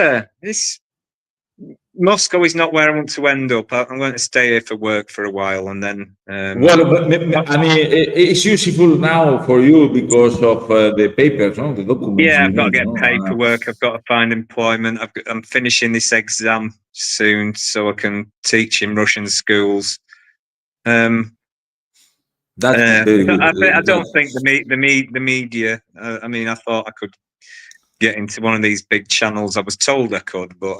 Speaker 2: Moscow is not where I want to end up. I'm going to stay here for work for a while, and then.
Speaker 1: Well, I mean, it's useful now for you because of the papers, no? The documents.
Speaker 2: Yeah, I've got to
Speaker 1: need,
Speaker 2: get paperwork. I've got to find employment. I'm finishing this exam soon, so I can teach in Russian schools.
Speaker 1: That's very good.
Speaker 2: I don't think the media. I mean, I thought I could get into one of these big channels. I was told I could, but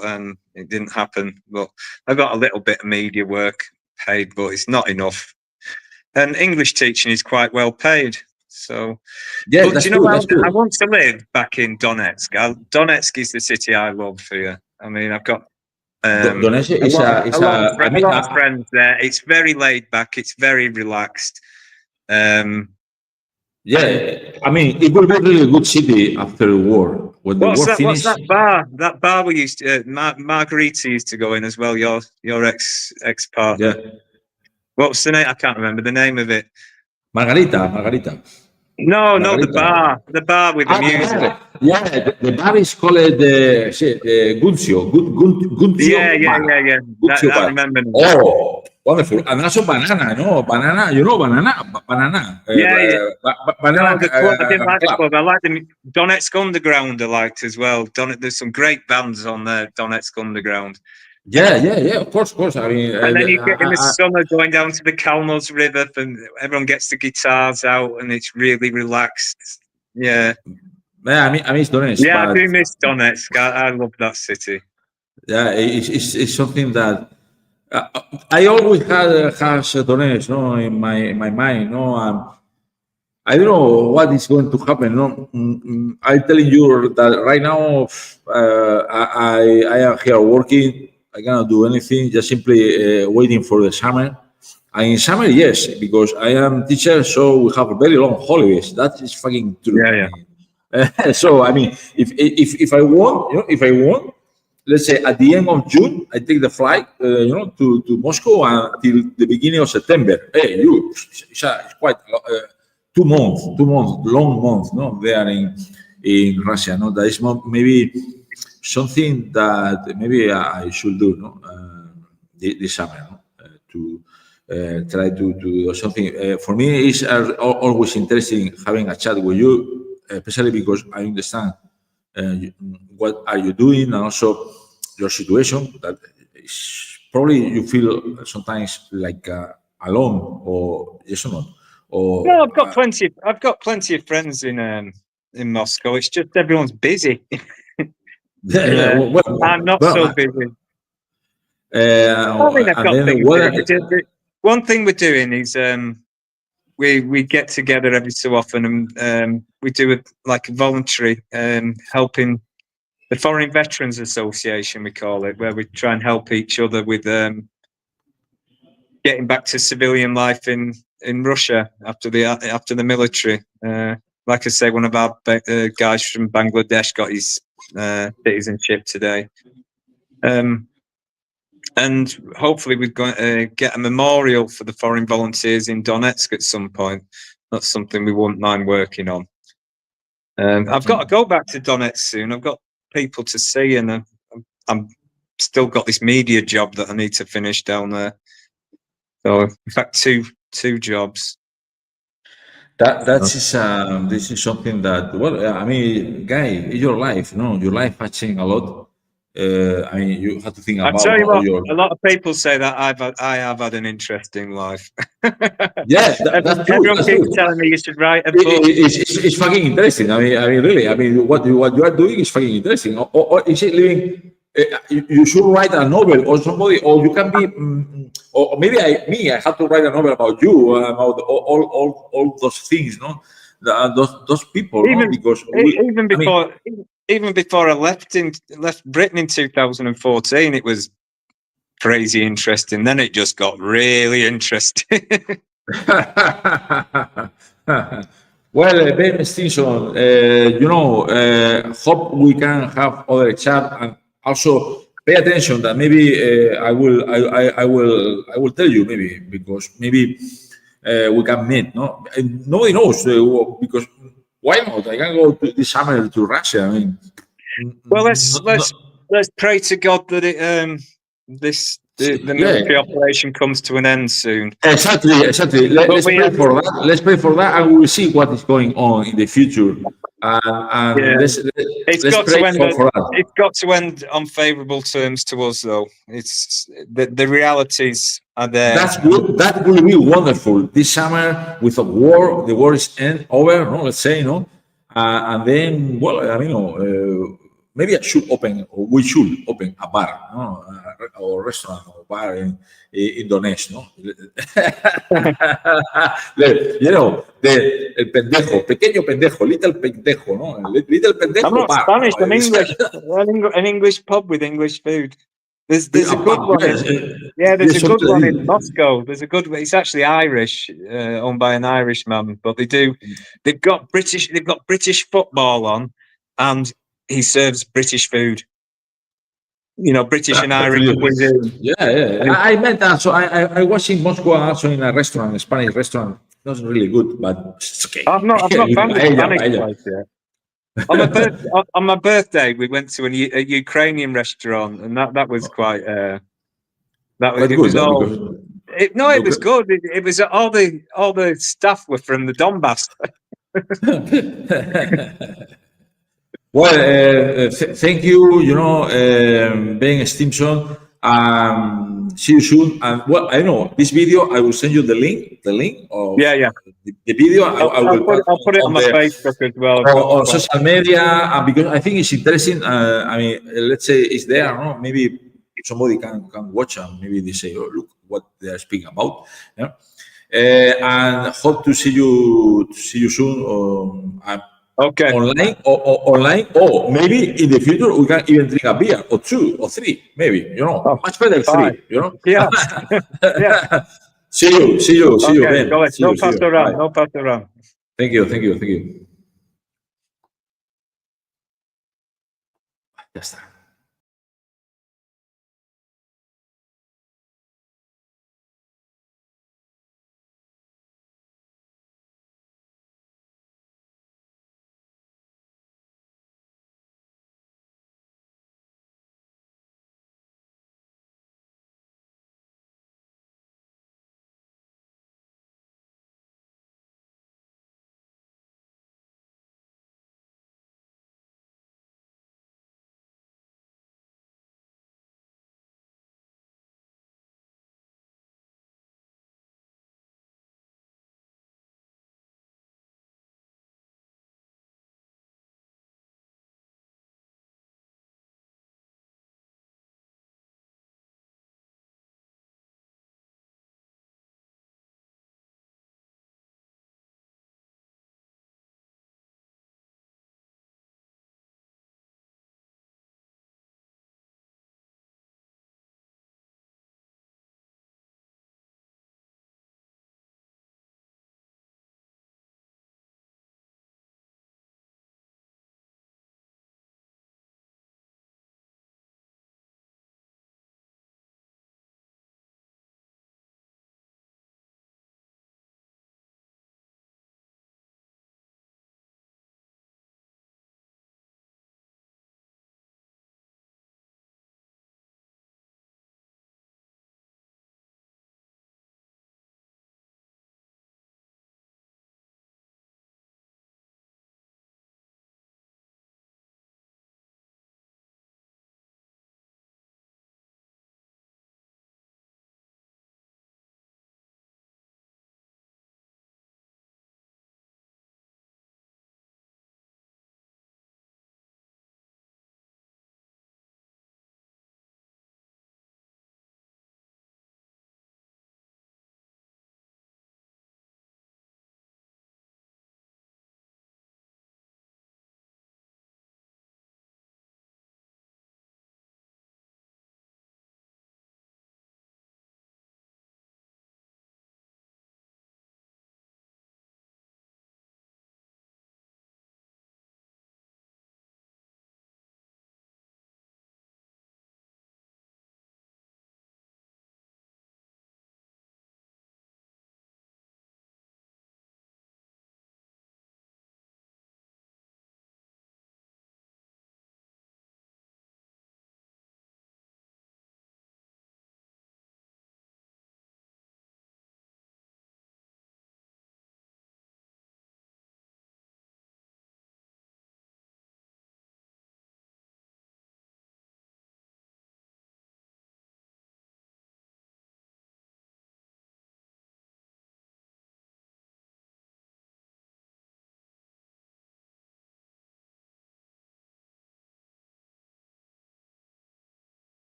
Speaker 2: it didn't happen. But I got a little bit of media work paid, but it's not enough. And English teaching is quite well paid. So,
Speaker 1: yeah,
Speaker 2: but
Speaker 1: that's
Speaker 2: you know,
Speaker 1: good.
Speaker 2: I want to live back in Donetsk. Donetsk is the city I love here. I mean, I've got
Speaker 1: Donetsk is
Speaker 2: a lot of friends there. It's very laid back. It's very relaxed.
Speaker 1: Yeah, I mean, it will be a really good city after the war. When the war finished.
Speaker 2: What's that bar? That bar we used to, Margarita used to go in as well. Your ex partner.
Speaker 1: Yeah.
Speaker 2: What's the name? I can't remember the name of it.
Speaker 1: Margarita.
Speaker 2: No, the bar with the music.
Speaker 1: Yeah, the bar is called Guncio.
Speaker 2: Yeah. I remember.
Speaker 1: Oh, wonderful. And also banana, no? Banana, you know banana? Banana.
Speaker 2: Banana. I didn't like the club. I like the Donetsk Underground I liked as well. There's some great bands on there, Donetsk Underground.
Speaker 1: Yeah, of course. I mean,
Speaker 2: and then you get in the summer going down to the Kalmos River, and everyone gets the guitars out, and it's really relaxed. Yeah.
Speaker 1: I miss Donetsk.
Speaker 2: Yeah, I do miss Donetsk. I love that city.
Speaker 1: Yeah, it's something that I always has Donetsk, no, in my mind, no. I don't know what is going to happen. No, I'm telling you that right now I am here working. I cannot do anything, just simply waiting for the summer. And in summer, yes, because I am teacher, so we have very long holidays. That is fucking true.
Speaker 2: Yeah.
Speaker 1: So I mean, if I want, let's say at the end of June, I take the flight, to Moscow until the beginning of September. Hey, it's quite 2 months, long months, no, there in Russia. No, that is maybe something that maybe I should do, no, this summer, no? To try to do something. For me, it's always interesting having a chat with you, especially because I understand what are you doing and also your situation. That is probably you feel sometimes like alone, or yes or not. Or
Speaker 2: no, I've got plenty of friends in Moscow. It's just everyone's busy. I'm not so busy. I mean, I've got things. One thing we're doing is we get together every so often, and we do a voluntary helping the Foreign Veterans Association, we call it, where we try and help each other with getting back to civilian life in Russia after the military. Like I say, one of our guys from Bangladesh got his citizenship today. And hopefully we're going to get a memorial for the foreign volunteers in Donetsk at some point. That's something we wouldn't mind working on. I've got to go back to Donetsk soon. I've got people to see, and I'm still got this media job that I need to finish down there. So, in fact, two jobs.
Speaker 1: This is something that, well, I mean, guy, your life, your life has changed a lot. I mean, you have to think about.
Speaker 2: I'll tell you what, a lot of people say that I have had an interesting life.
Speaker 1: Yes, that's true.
Speaker 2: Everyone keeps telling me you should write a book.
Speaker 1: It's fucking interesting. I mean, really. I mean, what you are doing is fucking interesting. Or is it living? You should write a novel, or somebody, or you can be, or maybe I have to write a novel about you, about all those things, no, those people,
Speaker 2: even,
Speaker 1: no? Because
Speaker 2: even before even before I left Britain in 2014, it was crazy interesting. Then it just got really interesting.
Speaker 1: Well, Ben Stimson, hope we can have other chat, and also pay attention that maybe I will tell you, maybe, because maybe we can meet. No, and nobody knows, because why not? I can go this summer to Russia. I mean,
Speaker 2: well, let's pray to God that it the military operation comes to an end soon.
Speaker 1: Exactly. Let's pray for that. Let's pray for that, and we will see what is going on in the future. Let's pray for that.
Speaker 2: It's got to end on favourable terms to us, though. It's the realities are there.
Speaker 1: That's good. That will be wonderful. This summer, with a war, the war is over. No, let's say, no, and then, well, I mean, maybe I should open, or we should open a bar, no? Or restaurant or bar in Donbass, no? El pendejo, pequeño pendejo, little pendejo, no? Little pendejo.
Speaker 2: I'm not
Speaker 1: bar,
Speaker 2: Spanish,
Speaker 1: no?
Speaker 2: I'm English. An English pub with English food. There's a good one. There's a good one in Moscow. There's a good one. It's actually Irish, owned by an Irishman, but they've got British football on, and he serves British food. British and Irish cuisine.
Speaker 1: Yeah. I met that. So I was in Moscow also in a restaurant, a Spanish restaurant. It wasn't really good, but it's okay.
Speaker 2: I've not found a Spanish place yet. On my birthday, we went to a Ukrainian restaurant, and that was quite. It was good. It was all the staff were from the Donbass.
Speaker 1: Well, thank you. Ben Stimson. See you soon. And well, I know this video. I will send you the link. The video.
Speaker 2: I'll put it on my Facebook as well.
Speaker 1: On social media, because I think it's interesting. I mean, let's say it's there. No? Maybe somebody can watch and maybe they say, "Oh, look what they are speaking about." Yeah? And hope to see you soon.
Speaker 2: Okay.
Speaker 1: Online, or maybe in the future we can even drink a beer or two or three, maybe. Much better three.
Speaker 2: Yeah.
Speaker 1: See you. Ben.
Speaker 2: No pass around.
Speaker 1: Thank you. Ya está.